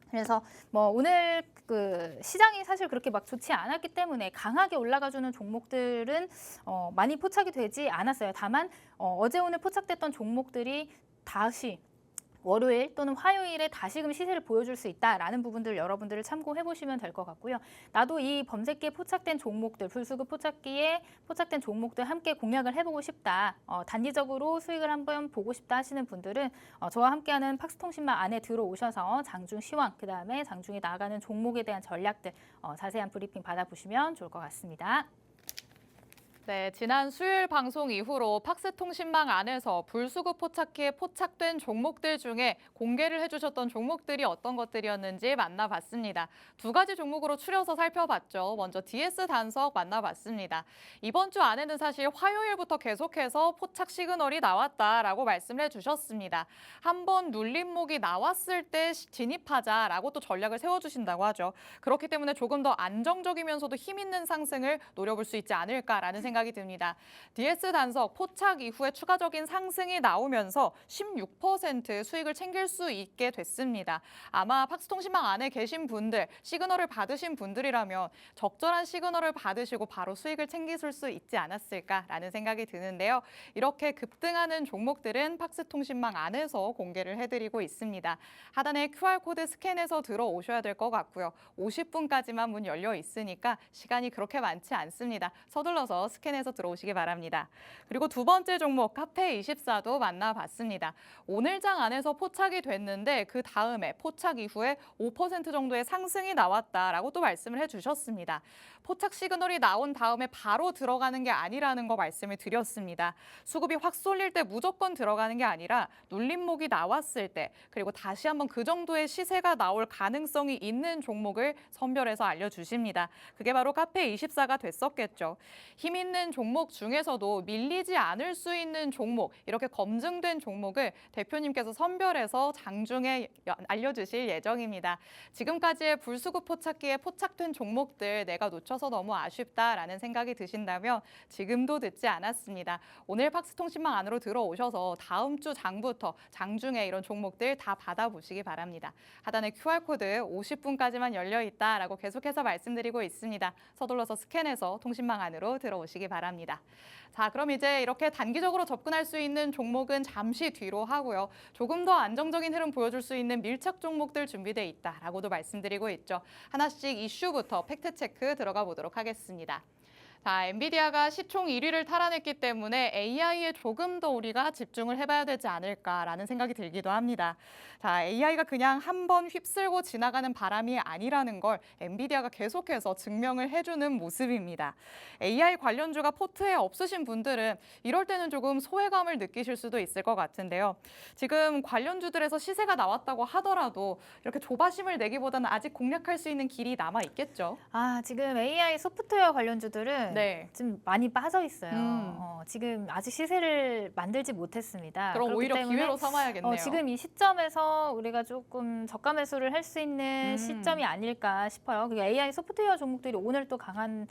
그래서 뭐 오늘 그 시장이 사실 그렇게 막 좋지 않았기 때문에 강하게 올라가주는 종목들은 많이 포착이 되지 않았어요. 다만 어제 오늘 포착됐던 종목들이 다시 월요일 또는 화요일에 다시금 시세를 보여줄 수 있다라는 부분들 여러분들을 참고해 보시면 될 것 같고요. 나도 이 범세기에 포착된 종목들, 불수급 포착기에 포착된 종목들 함께 공략을 해보고 싶다. 단기적으로 수익을 한번 보고 싶다 하시는 분들은 저와 함께하는 팍스통신망 안에 들어오셔서 장중 시황, 그다음에 장중에 나가는 종목에 대한 전략들 자세한 브리핑 받아보시면 좋을 것 같습니다. 네, 지난 수요일 방송 이후로 팍스통신망 안에서 불수급 포착기에 포착된 종목들 중에 공개를 해주셨던 종목들이 어떤 것들이었는지 만나봤습니다. 두 가지 종목으로 추려서 살펴봤죠. 먼저 DS 단석 만나봤습니다. 이번 주 안에는 사실 화요일부터 계속해서 포착 시그널이 나왔다라고 말씀을 해주셨습니다. 한번 눌림목이 나왔을 때 진입하자라고 또 전략을 세워주신다고 하죠. 그렇기 때문에 조금 더 안정적이면서도 힘 있는 상승을 노려볼 수 있지 않을까라는 생각이 듭니다. DS 단석 포착 이후에 추가적인 상승이 나오면서 16% 수익을 챙길 수 있게 됐습니다. 아마 팍스통신망 안에 계신 분들, 시그널을 받으신 분들이라면 적절한 시그널을 받으시고 바로 수익을 챙기실 수 있지 않았을까라는 생각이 드는데요. 이렇게 급등하는 종목들은 팍스통신망 안에서 공개를 해드리고 있습니다. 하단에 QR코드 스캔해서 들어오셔야 될 것 같고요. 50분까지만 문 열려 있으니까 시간이 그렇게 많지 않습니다. 서둘러서 스캔해서 들어오시기 바랍니다. 그리고 두 번째 종목 카페24도 만나봤습니다. 오늘 장 안에서 포착이 됐는데 그 다음에 포착 이후에 5% 정도의 상승이 나왔다라고 또 말씀을 해주셨습니다. 포착 시그널이 나온 다음에 바로 들어가는 게 아니라는 거 말씀을 드렸습니다. 수급이 확 쏠릴 때 무조건 들어가는 게 아니라 눌림목이 나왔을 때 그리고 다시 한번 그 정도의 시세가 나올 가능성이 있는 종목을 선별해서 알려주십니다. 그게 바로 카페24가 됐었겠죠. 힘 있는 종목 중에서도 밀리지 않을 수 있는 종목, 이렇게 검증된 종목을 대표님께서 선별해서 장중에 알려주실 예정입니다. 지금까지의 불수급 포착기에 포착된 종목들 내가 놓쳐서 너무 아쉽다라는 생각이 드신다면 지금도 늦지 않았습니다. 오늘 팍스통신망 안으로 들어오셔서 다음 주 장부터 장중에 이런 종목들 다 받아보시기 바랍니다. 하단에 QR코드 50분까지만 열려있다라고 계속해서 말씀드리고 있습니다. 서둘러서 스캔해서 통신망 안으로 들어오시기 바랍니다. 자, 그럼 이제 이렇게 단기적으로 접근할 수 있는 종목은 잠시 뒤로 하고요. 조금 더 안정적인 흐름 보여줄 수 있는 밀착 종목들 준비돼 있다라고도 말씀드리고 있죠. 하나씩 이슈부터 팩트체크 들어가 보도록 하겠습니다. 자, 엔비디아가 시총 1위를 탈환했기 때문에 AI에 조금 더 우리가 집중을 해봐야 되지 않을까라는 생각이 들기도 합니다. 자, AI가 그냥 한번 휩쓸고 지나가는 바람이 아니라는 걸 엔비디아가 계속해서 증명을 해주는 모습입니다. AI 관련주가 포트에 없으신 분들은 이럴 때는 조금 소외감을 느끼실 수도 있을 것 같은데요. 지금 관련주들에서 시세가 나왔다고 하더라도 이렇게 조바심을 내기보다는 아직 공략할 수 있는 길이 남아 있겠죠. 지금 AI 소프트웨어 관련주들은 네. 좀 많이 빠져 있어요. 지금 아직 시세를 만들지 못했습니다. 그럼 그렇기 오히려 때문에 기회로 삼아야겠네요. 지금 이 시점에서 우리가 조금 저가 매수를 할 수 있는 시점이 아닐까 싶어요. 그리고 AI 소프트웨어 종목들이 오늘 또 강한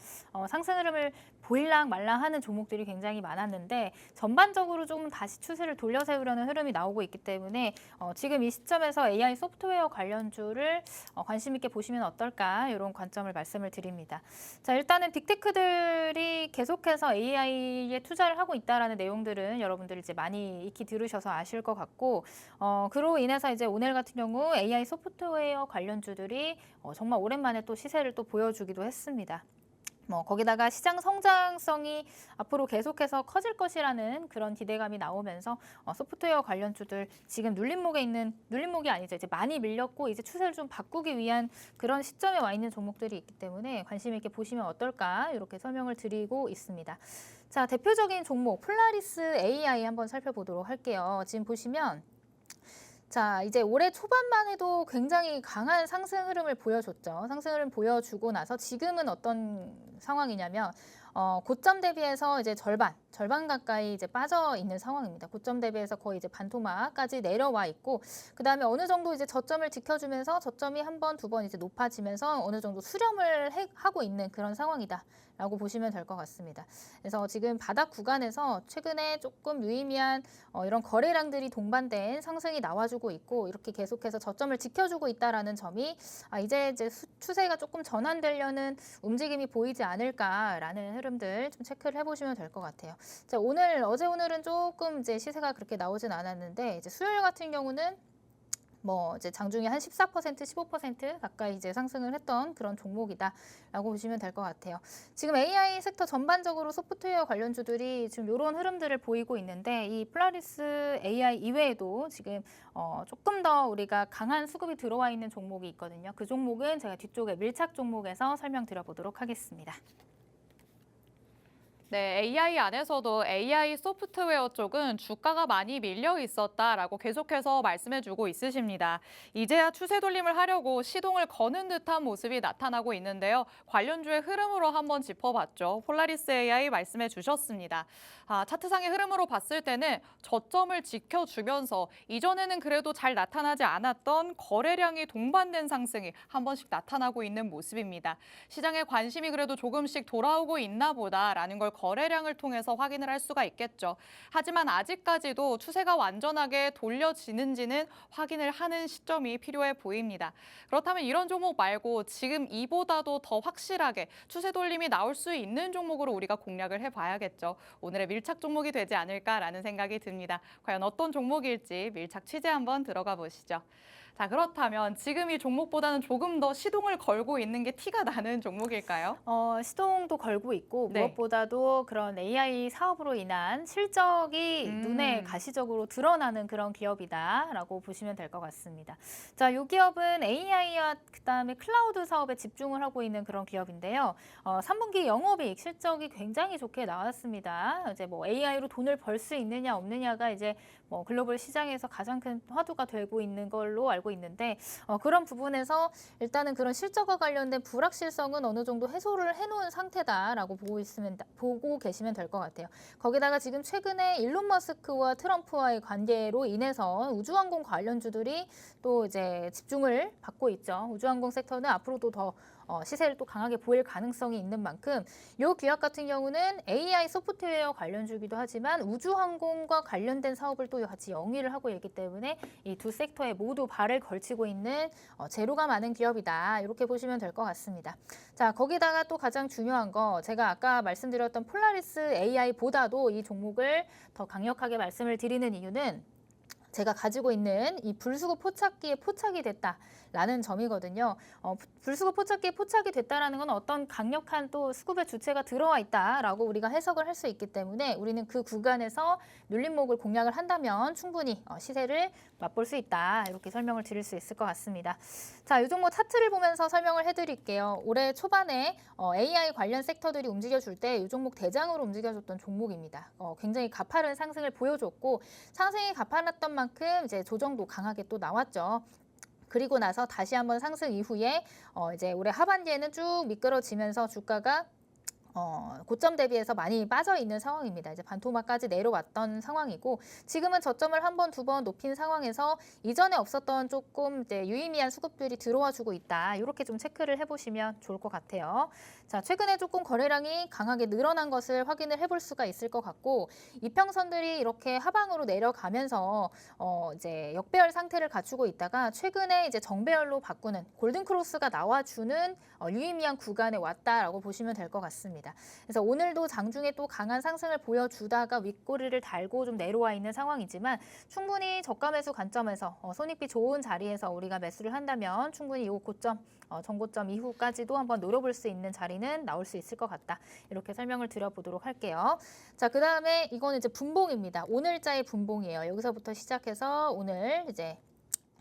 상승 흐름을 보일랑 말랑 하는 종목들이 굉장히 많았는데 전반적으로 조금 다시 추세를 돌려세우려는 흐름이 나오고 있기 때문에 지금 이 시점에서 AI 소프트웨어 관련주를 관심 있게 보시면 어떨까 이런 관점을 말씀을 드립니다. 자, 일단은 빅테크들 투자자들이 계속해서 AI에 투자를 하고 있다라는 내용들은 여러분들이 이제 많이 익히 들으셔서 아실 것 같고, 그로 인해서 이제 오늘 같은 경우 AI 소프트웨어 관련주들이 정말 오랜만에 또 시세를 또 보여주기도 했습니다. 거기다가 시장 성장성이 앞으로 계속해서 커질 것이라는 그런 기대감이 나오면서 소프트웨어 관련주들 지금 눌림목이 아니죠. 이제 많이 밀렸고 이제 추세를 좀 바꾸기 위한 그런 시점에 와 있는 종목들이 있기 때문에 관심 있게 보시면 어떨까 이렇게 설명을 드리고 있습니다. 자, 대표적인 종목 폴라리스 AI 한번 살펴보도록 할게요. 지금 보시면 자, 이제 올해 초반만 해도 굉장히 강한 상승 흐름을 보여줬죠. 상승 흐름 보여주고 나서 지금은 어떤 상황이냐면 고점 대비해서 이제 절반 가까이 이제 빠져 있는 상황입니다. 고점 대비해서 거의 이제 반토막까지 내려와 있고, 그 다음에 어느 정도 이제 저점을 지켜주면서 저점이 한 번, 두 번 이제 높아지면서 어느 정도 수렴을 하고 있는 그런 상황이다. 라고 보시면 될 것 같습니다. 그래서 지금 바닥 구간에서 최근에 조금 유의미한 이런 거래량들이 동반된 상승이 나와주고 있고 이렇게 계속해서 저점을 지켜주고 있다라는 점이 이제 추세가 조금 전환되려는 움직임이 보이지 않을까라는 흐름들 좀 체크를 해보시면 될 것 같아요. 자, 어제 오늘은 조금 이제 시세가 그렇게 나오진 않았는데 이제 수요일 같은 경우는 이제 장중에 한 14%, 15% 가까이 이제 상승을 했던 그런 종목이다라고 보시면 될 것 같아요. 지금 AI 섹터 전반적으로 소프트웨어 관련주들이 지금 이런 흐름들을 보이고 있는데 이 폴라리스 AI 이외에도 지금 조금 더 우리가 강한 수급이 들어와 있는 종목이 있거든요. 그 종목은 제가 뒤쪽에 밀착 종목에서 설명드려보도록 하겠습니다. 네, AI 안에서도 AI 소프트웨어 쪽은 주가가 많이 밀려 있었다라고 계속해서 말씀해주고 있으십니다. 이제야 추세 돌림을 하려고 시동을 거는 듯한 모습이 나타나고 있는데요. 관련주의 흐름으로 한번 짚어봤죠. 폴라리스 AI 말씀해 주셨습니다. 차트상의 흐름으로 봤을 때는 저점을 지켜주면서 이전에는 그래도 잘 나타나지 않았던 거래량이 동반된 상승이 한 번씩 나타나고 있는 모습입니다. 시장에 관심이 그래도 조금씩 돌아오고 있나 보다라는 걸 거래량을 통해서 확인을 할 수가 있겠죠. 하지만 아직까지도 추세가 완전하게 돌려지는지는 확인을 하는 시점이 필요해 보입니다. 그렇다면 이런 종목 말고 지금 이보다도 더 확실하게 추세 돌림이 나올 수 있는 종목으로 우리가 공략을 해봐야겠죠. 오늘의 밀착 종목이 되지 않을까라는 생각이 듭니다. 과연 어떤 종목일지 밀착 취재 한번 들어가 보시죠. 자, 그렇다면 지금 이 종목보다는 조금 더 시동을 걸고 있는 게 티가 나는 종목일까요? 시동도 걸고 있고 네. 무엇보다도 그런 AI 사업으로 인한 실적이 눈에 가시적으로 드러나는 그런 기업이다라고 보시면 될 것 같습니다. 자, 이 기업은 AI와 그다음에 클라우드 사업에 집중을 하고 있는 그런 기업인데요. 3분기 영업이익 실적이 굉장히 좋게 나왔습니다. 이제 AI로 돈을 벌 수 있느냐 없느냐가 이제 글로벌 시장에서 가장 큰 화두가 되고 있는 걸로 알고 있는데 그런 부분에서 일단은 그런 실적과 관련된 불확실성은 어느 정도 해소를 해놓은 상태다라고 보고 계시면 될 것 같아요. 거기다가 지금 최근에 일론 머스크와 트럼프와의 관계로 인해서 우주항공 관련주들이 또 이제 집중을 받고 있죠. 우주항공 섹터는 앞으로도 더 시세를 또 강하게 보일 가능성이 있는 만큼 이 기업 같은 경우는 AI 소프트웨어 관련주기도 하지만 우주항공과 관련된 사업을 또 같이 영위를 하고 있기 때문에 이 두 섹터에 모두 발을 걸치고 있는 재료가 많은 기업이다. 이렇게 보시면 될 것 같습니다. 자, 거기다가 또 가장 중요한 거 제가 아까 말씀드렸던 폴라리스 AI보다도 이 종목을 더 강력하게 말씀을 드리는 이유는 제가 가지고 있는 이 불수급 포착기에 포착이 됐다라는 점이거든요. 불수급 포착기에 포착이 됐다라는 건 어떤 강력한 또 수급의 주체가 들어와 있다라고 우리가 해석을 할 수 있기 때문에 우리는 그 구간에서 눌림목을 공략을 한다면 충분히 시세를 맛볼 수 있다. 이렇게 설명을 드릴 수 있을 것 같습니다. 자, 이 종목 차트를 보면서 설명을 해드릴게요. 올해 초반에 AI 관련 섹터들이 움직여줄 때 이 종목 대장으로 움직여줬던 종목입니다. 굉장히 가파른 상승을 보여줬고 상승이 가파랐던 만큼 이제 조정도 강하게 또 나왔죠. 그리고 나서 다시 한번 상승 이후에 이제 올해 하반기에는 쭉 미끄러지면서 주가가 고점 대비해서 많이 빠져 있는 상황입니다. 이제 반토막까지 내려왔던 상황이고 지금은 저점을 한 번, 두 번 높인 상황에서 이전에 없었던 조금 이제 유의미한 수급들이 들어와 주고 있다. 이렇게 좀 체크를 해보시면 좋을 것 같아요. 자, 최근에 조금 거래량이 강하게 늘어난 것을 확인을 해볼 수가 있을 것 같고 이평선들이 이렇게 하방으로 내려가면서 이제 역배열 상태를 갖추고 있다가 최근에 이제 정배열로 바꾸는 골든 크로스가 나와주는 유의미한 구간에 왔다라고 보시면 될 것 같습니다. 있습니다. 그래서 오늘도 장중에 또 강한 상승을 보여주다가 윗꼬리를 달고 좀 내려와 있는 상황이지만 충분히 저가 매수 관점에서 손익비 좋은 자리에서 우리가 매수를 한다면 충분히 이 고점, 전고점 이후까지도 한번 노려볼 수 있는 자리는 나올 수 있을 것 같다. 이렇게 설명을 드려보도록 할게요. 자, 그 다음에 이거는 이제 분봉입니다. 오늘자의 분봉이에요. 여기서부터 시작해서 오늘 이제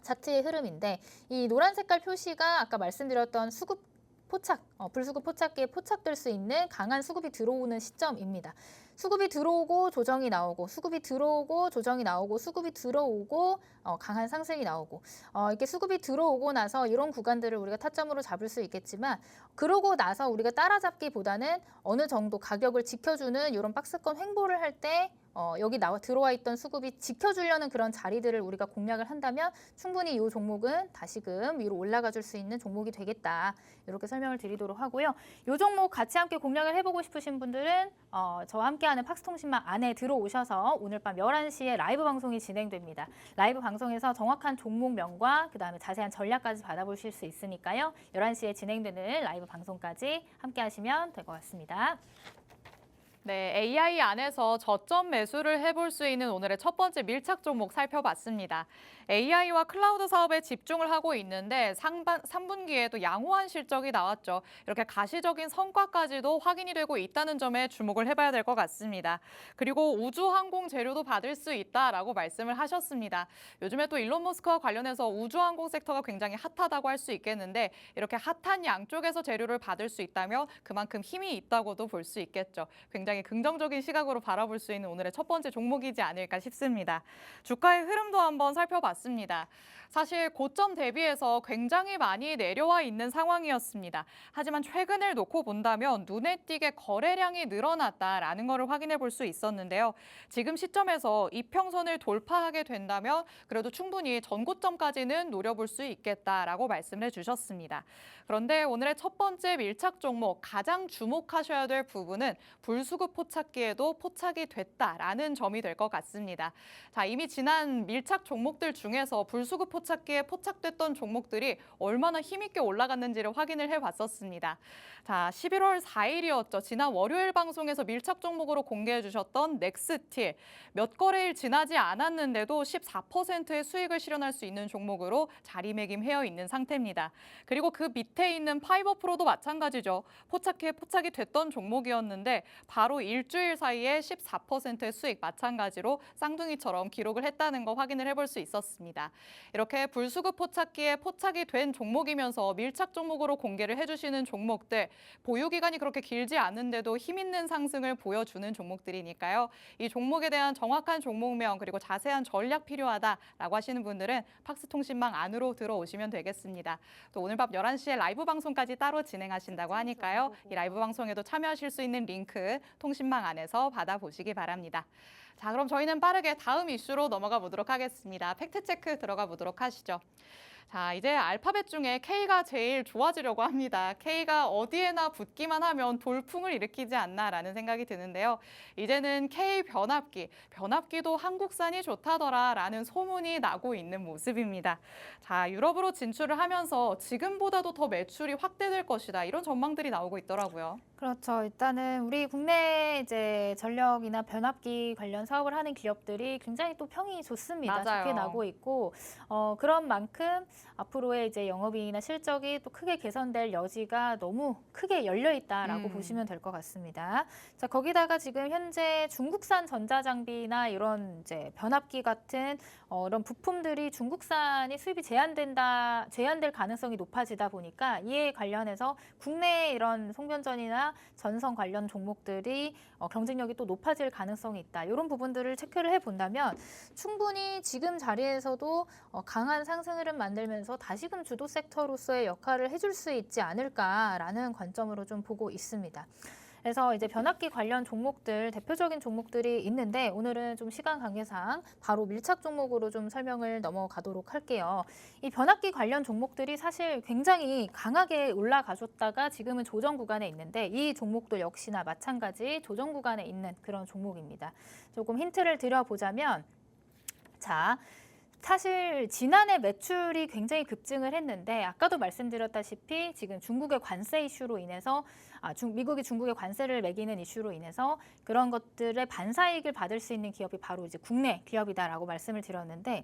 차트의 흐름인데 이 노란 색깔 표시가 아까 말씀드렸던 수급 포착, 불수급 포착기에 포착될 수 있는 강한 수급이 들어오는 시점입니다. 수급이 들어오고 조정이 나오고 수급이 들어오고 조정이 나오고 수급이 들어오고 강한 상승이 나오고 이렇게 수급이 들어오고 나서 이런 구간들을 우리가 타점으로 잡을 수 있겠지만 그러고 나서 우리가 따라잡기보다는 어느 정도 가격을 지켜주는 이런 박스권 횡보를 할 때 여기 들어와 있던 수급이 지켜주려는 그런 자리들을 우리가 공략을 한다면 충분히 이 종목은 다시금 위로 올라가 줄 수 있는 종목이 되겠다. 이렇게 설명을 드리도록 하고요. 이 종목 같이 함께 공략을 해보고 싶으신 분들은 저와 함께하는 팍스통신망 안에 들어오셔서 오늘 밤 11시에 라이브 방송이 진행됩니다. 라이브 방송에서 정확한 종목명과 그다음에 자세한 전략까지 받아보실 수 있으니까요. 11시에 진행되는 라이브 방송까지 함께 하시면 될 것 같습니다. 네, AI 안에서 저점 매수를 해볼 수 있는 오늘의 첫 번째 밀착 종목 살펴봤습니다. AI와 클라우드 사업에 집중을 하고 있는데 3분기에도 양호한 실적이 나왔죠. 이렇게 가시적인 성과까지도 확인이 되고 있다는 점에 주목을 해봐야 될 것 같습니다. 그리고 우주항공 재료도 받을 수 있다라고 말씀을 하셨습니다. 요즘에 또 일론 머스크와 관련해서 우주항공 섹터가 굉장히 핫하다고 할 수 있겠는데 이렇게 핫한 양쪽에서 재료를 받을 수 있다면 그만큼 힘이 있다고도 볼 수 있겠죠. 굉장히 긍정적인 시각으로 바라볼 수 있는 오늘의 첫 번째 종목이지 않을까 싶습니다. 주가의 흐름도 한번 살펴봤습니다. 사실 고점 대비해서 굉장히 많이 내려와 있는 상황이었습니다. 하지만 최근을 놓고 본다면 눈에 띄게 거래량이 늘어났다라는 것을 확인해 볼 수 있었는데요. 지금 시점에서 이평선을 돌파하게 된다면 그래도 충분히 전고점까지는 노려볼 수 있겠다라고 말씀을 해주셨습니다. 그런데 오늘의 첫 번째 밀착 종목 가장 주목하셔야 될 부분은 불수급 포착기에도 포착이 됐다라는 점이 될 것 같습니다. 자, 이미 지난 밀착 종목들 중에서 불수급 포착기에 포착됐던 종목들이 얼마나 힘있게 올라갔는지를 확인을 해봤었습니다. 자, 11월 4일이었죠. 지난 월요일 방송에서 밀착 종목으로 공개해 주셨던 넥스틸. 몇 거래일 지나지 않았는데도 14%의 수익을 실현할 수 있는 종목으로 자리매김해 있는 상태입니다. 그리고 그 밑에 있는 파이버프로도 마찬가지죠. 포착이 됐던 종목이었는데 바로 일주일 사이에 14%의 수익 마찬가지로 쌍둥이처럼 기록을 했다는 거 확인을 해볼 수 있었습니다. 이렇게 불수급 포착기에 포착이 된 종목이면서 밀착 종목으로 공개를 해주시는 종목들, 보유 기간이 그렇게 길지 않은데도 힘 있는 상승을 보여주는 종목들이니까요. 이 종목에 대한 정확한 종목명 그리고 자세한 전략 필요하다라고 하시는 분들은 팍스통신망 안으로 들어오시면 되겠습니다. 또 오늘 밤 11시에 라이브 방송까지 따로 진행하신다고 하니까요. 이 라이브 방송에도 참여하실 수 있는 링크 통신망 안에서 받아보시기 바랍니다. 자, 그럼 저희는 빠르게 다음 이슈로 넘어가 보도록 하겠습니다. 팩트체크 들어가 보도록 하시죠. 자, 이제 알파벳 중에 K가 제일 좋아지려고 합니다. K가 어디에나 붙기만 하면 돌풍을 일으키지 않나라는 생각이 드는데요. 이제는 K 변압기도 한국산이 좋다더라라는 소문이 나고 있는 모습입니다. 자, 유럽으로 진출을 하면서 지금보다도 더 매출이 확대될 것이다. 이런 전망들이 나오고 있더라고요. 그렇죠. 일단은 우리 국내 이제 전력이나 변압기 관련 사업을 하는 기업들이 굉장히 또 평이 좋습니다. 맞아요. 좋게 나고 있고 그런 만큼 앞으로의 이제 영업이익이나 실적이 또 크게 개선될 여지가 너무 크게 열려 있다라고 보시면 될 것 같습니다. 자, 거기다가 지금 현재 중국산 전자장비나 이런 이제 변압기 같은 이런 부품들이 중국산이 수입이 제한될 가능성이 높아지다 보니까 이에 관련해서 국내 이런 송변전이나 전선 관련 종목들이 경쟁력이 또 높아질 가능성이 있다. 이런 부분들을 체크를 해본다면 충분히 지금 자리에서도 강한 상승 흐름 만들면서 다시금 주도 섹터로서의 역할을 해줄 수 있지 않을까라는 관점으로 좀 보고 있습니다. 그래서 이제 변압기 관련 종목들, 대표적인 종목들이 있는데 오늘은 좀 시간 관계상 바로 밀착 종목으로 좀 설명을 넘어가도록 할게요. 이 변압기 관련 종목들이 사실 굉장히 강하게 올라가줬다가 지금은 조정 구간에 있는데 이 종목도 역시나 마찬가지 조정 구간에 있는 그런 종목입니다. 조금 힌트를 드려보자면 자, 사실 지난해 매출이 굉장히 급증을 했는데 아까도 말씀드렸다시피 지금 중국의 관세 이슈로 인해서 미국이 중국에 관세를 매기는 이슈로 인해서 그런 것들의 반사이익을 받을 수 있는 기업이 바로 이제 국내 기업이다라고 말씀을 드렸는데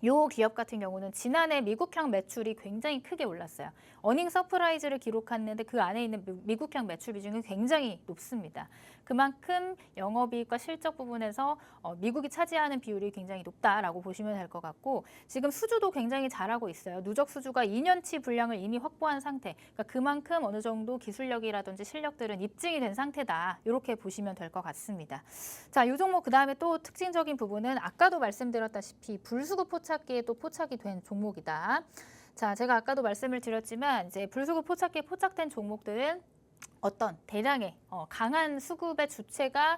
요 기업 같은 경우는 지난해 미국향 매출이 굉장히 크게 올랐어요. 어닝 서프라이즈를 기록했는데 그 안에 있는 미국향 매출 비중이 굉장히 높습니다. 그만큼 영업이익과 실적 부분에서 미국이 차지하는 비율이 굉장히 높다라고 보시면 될 것 같고 지금 수주도 굉장히 잘하고 있어요. 누적 수주가 2년치 분량을 이미 확보한 상태. 그러니까 그만큼 어느 정도 기술력이라든지 실력들은 입증이 된 상태다. 이렇게 보시면 될 것 같습니다. 자, 이 종목 그다음에 또 특징적인 부분은 아까도 말씀드렸다시피 불수급 포착기에 또 포착이 된 종목이다. 자, 제가 아까도 말씀을 드렸지만 이제 불수급 포착기에 포착된 종목들은 어떤 대량의 강한 수급의 주체가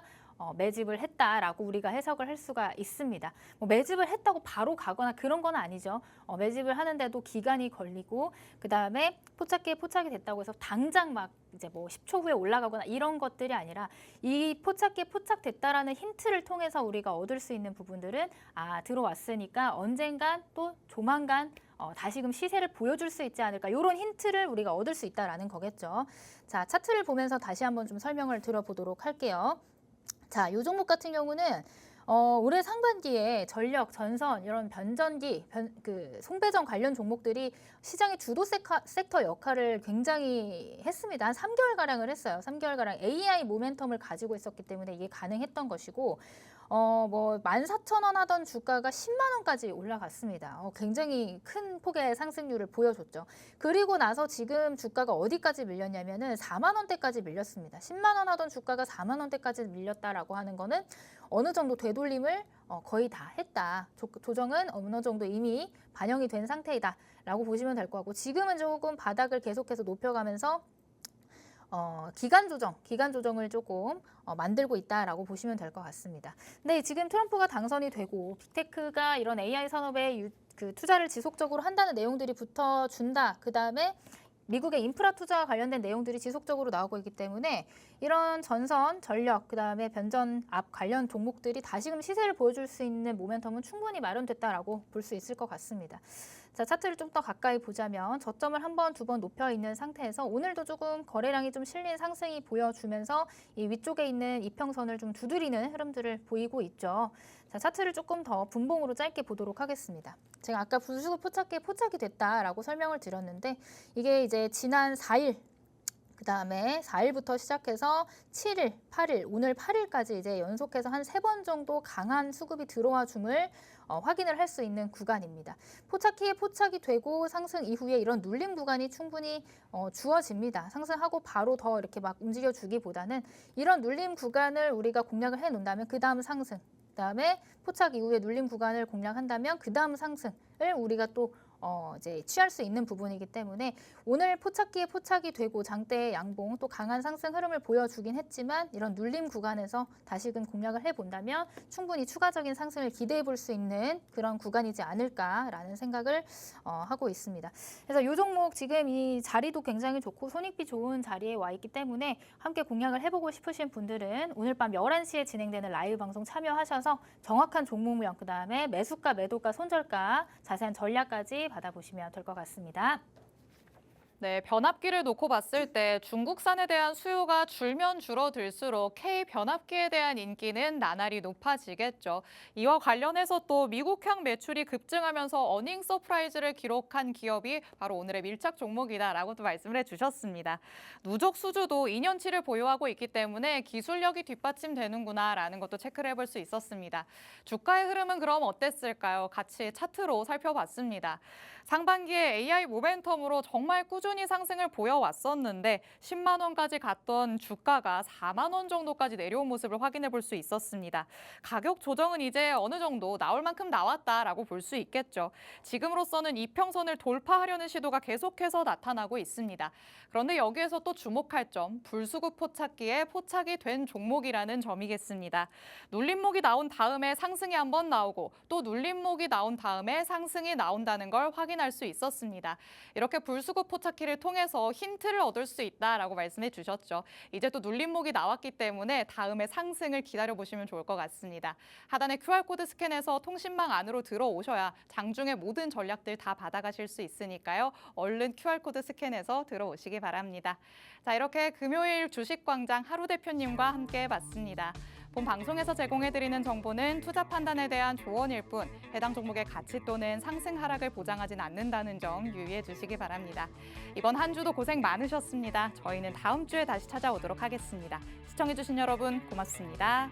매집을 했다라고 우리가 해석을 할 수가 있습니다. 뭐 매집을 했다고 바로 가거나 그런 건 아니죠. 매집을 하는데도 기간이 걸리고 그다음에 포착기에 포착이 됐다고 해서 당장 막 이제 뭐 10초 후에 올라가거나 이런 것들이 아니라 이 포착기에 포착됐다라는 힌트를 통해서 우리가 얻을 수 있는 부분들은 들어왔으니까 언젠간 또 조만간 다시금 시세를 보여줄 수 있지 않을까 이런 힌트를 우리가 얻을 수 있다라는 거겠죠. 자, 차트를 보면서 다시 한번 좀 설명을 드려보도록 할게요. 자, 이 종목 같은 경우는 올해 상반기에 전력, 전선 이런 변전기, 송배전 관련 종목들이 시장의 주도 섹터 역할을 굉장히 했습니다. 한 3개월가량을 했어요. 3개월가량 AI 모멘텀을 가지고 있었기 때문에 이게 가능했던 것이고 뭐 14,000원 하던 주가가 10만 원까지 올라갔습니다. 굉장히 큰 폭의 상승률을 보여줬죠. 그리고 나서 지금 주가가 어디까지 밀렸냐면은 4만 원대까지 밀렸습니다. 10만 원 하던 주가가 4만 원대까지 밀렸다라고 하는 거는 어느 정도 되돌림을 거의 다 했다. 조정은 어느 정도 이미 반영이 된 상태이다라고 보시면 될 것 같고 지금은 조금 바닥을 계속해서 높여가면서 기간 조정을 조금 만들고 있다라고 보시면 될 것 같습니다. 근데 지금 트럼프가 당선이 되고 빅테크가 이런 AI 산업에 투자를 지속적으로 한다는 내용들이 붙어준다. 그다음에 미국의 인프라 투자와 관련된 내용들이 지속적으로 나오고 있기 때문에 이런 전선, 전력, 그다음에 변전압 관련 종목들이 다시금 시세를 보여줄 수 있는 모멘텀은 충분히 마련됐다라고 볼 수 있을 것 같습니다. 자, 차트를 좀 더 가까이 보자면 저점을 한 번, 두 번 높여 있는 상태에서 오늘도 조금 거래량이 좀 실린 상승이 보여주면서 이 위쪽에 있는 이평선을 좀 두드리는 흐름들을 보이고 있죠. 자, 차트를 조금 더 분봉으로 짧게 보도록 하겠습니다. 제가 아까 불수급 포착기에 포착이 됐다라고 설명을 드렸는데 이게 이제 지난 4일 그다음에 4일부터 시작해서 7일, 8일, 오늘 8일까지 이제 연속해서 한 3번 정도 강한 수급이 들어와 줌을 확인을 할 수 있는 구간입니다. 포착기에 포착이 되고 상승 이후에 이런 눌림 구간이 충분히 주어집니다. 상승하고 바로 더 이렇게 막 움직여주기보다는 이런 눌림 구간을 우리가 공략을 해놓는다면 그 다음 상승, 그다음에 포착 이후에 눌림 구간을 공략한다면 그 다음 상승을 우리가 또 이제 취할 수 있는 부분이기 때문에 오늘 포착기에 포착이 되고 장대의 양봉 또 강한 상승 흐름을 보여주긴 했지만 이런 눌림 구간에서 다시금 공략을 해본다면 충분히 추가적인 상승을 기대해 볼 수 있는 그런 구간이지 않을까라는 생각을 하고 있습니다. 그래서 이 종목 지금 이 자리도 굉장히 좋고 손익비 좋은 자리에 와 있기 때문에 함께 공략을 해보고 싶으신 분들은 오늘 밤 11시에 진행되는 라이브 방송 참여하셔서 정확한 종목명 그다음에 매수가, 매도가, 손절가, 자세한 전략까지 받아보시면 될 것 같습니다. 네, 변압기를 놓고 봤을 때 중국산에 대한 수요가 줄면 줄어들수록 K 변압기에 대한 인기는 나날이 높아지겠죠. 이와 관련해서 또 미국향 매출이 급증하면서 어닝 서프라이즈를 기록한 기업이 바로 오늘의 밀착 종목이다라고 또 말씀을 해주셨습니다. 누적 수주도 2년치를 보유하고 있기 때문에 기술력이 뒷받침되는구나라는 것도 체크를 해볼 수 있었습니다. 주가의 흐름은 그럼 어땠을까요? 같이 차트로 살펴봤습니다. 상반기에 AI 모멘텀으로 정말 꾸준히 상승을 보여왔었는데 10만 원까지 갔던 주가가 4만 원 정도까지 내려온 모습을 확인해 볼 수 있었습니다. 가격 조정은 이제 어느 정도 나올 만큼 나왔다라고 볼 수 있겠죠. 지금으로서는 이평선을 돌파하려는 시도가 계속해서 나타나고 있습니다. 그런데 여기에서 또 주목할 점, 불수급 포착기에 포착이 된 종목이라는 점이겠습니다. 눌림목이 나온 다음에 상승이 한번 나오고 또 눌림목이 나온 다음에 상승이 나온다는 걸 확인할 수 있었습니다. 이렇게 불수급 포착기 바퀴를 통해서 힌트를 얻을 수 있다라고 말씀해 주셨죠. 이제 또 눌림목이 나왔기 때문에 다음에 상승을 기다려 보시면 좋을 것 같습니다. 하단에 QR코드 스캔해서 통신망 안으로 들어오셔야 장중에 모든 전략들 다 받아가실 수 있으니까요. 얼른 QR코드 스캔해서 들어오시기 바랍니다. 자, 이렇게 금요일 주식광장 하루 대표님과 함께 해봤습니다. 본 방송에서 제공해드리는 정보는 투자 판단에 대한 조언일 뿐 해당 종목의 가치 또는 상승 하락을 보장하진 않는다는 점 유의해 주시기 바랍니다. 이번 한 주도 고생 많으셨습니다. 저희는 다음 주에 다시 찾아오도록 하겠습니다. 시청해주신 여러분 고맙습니다.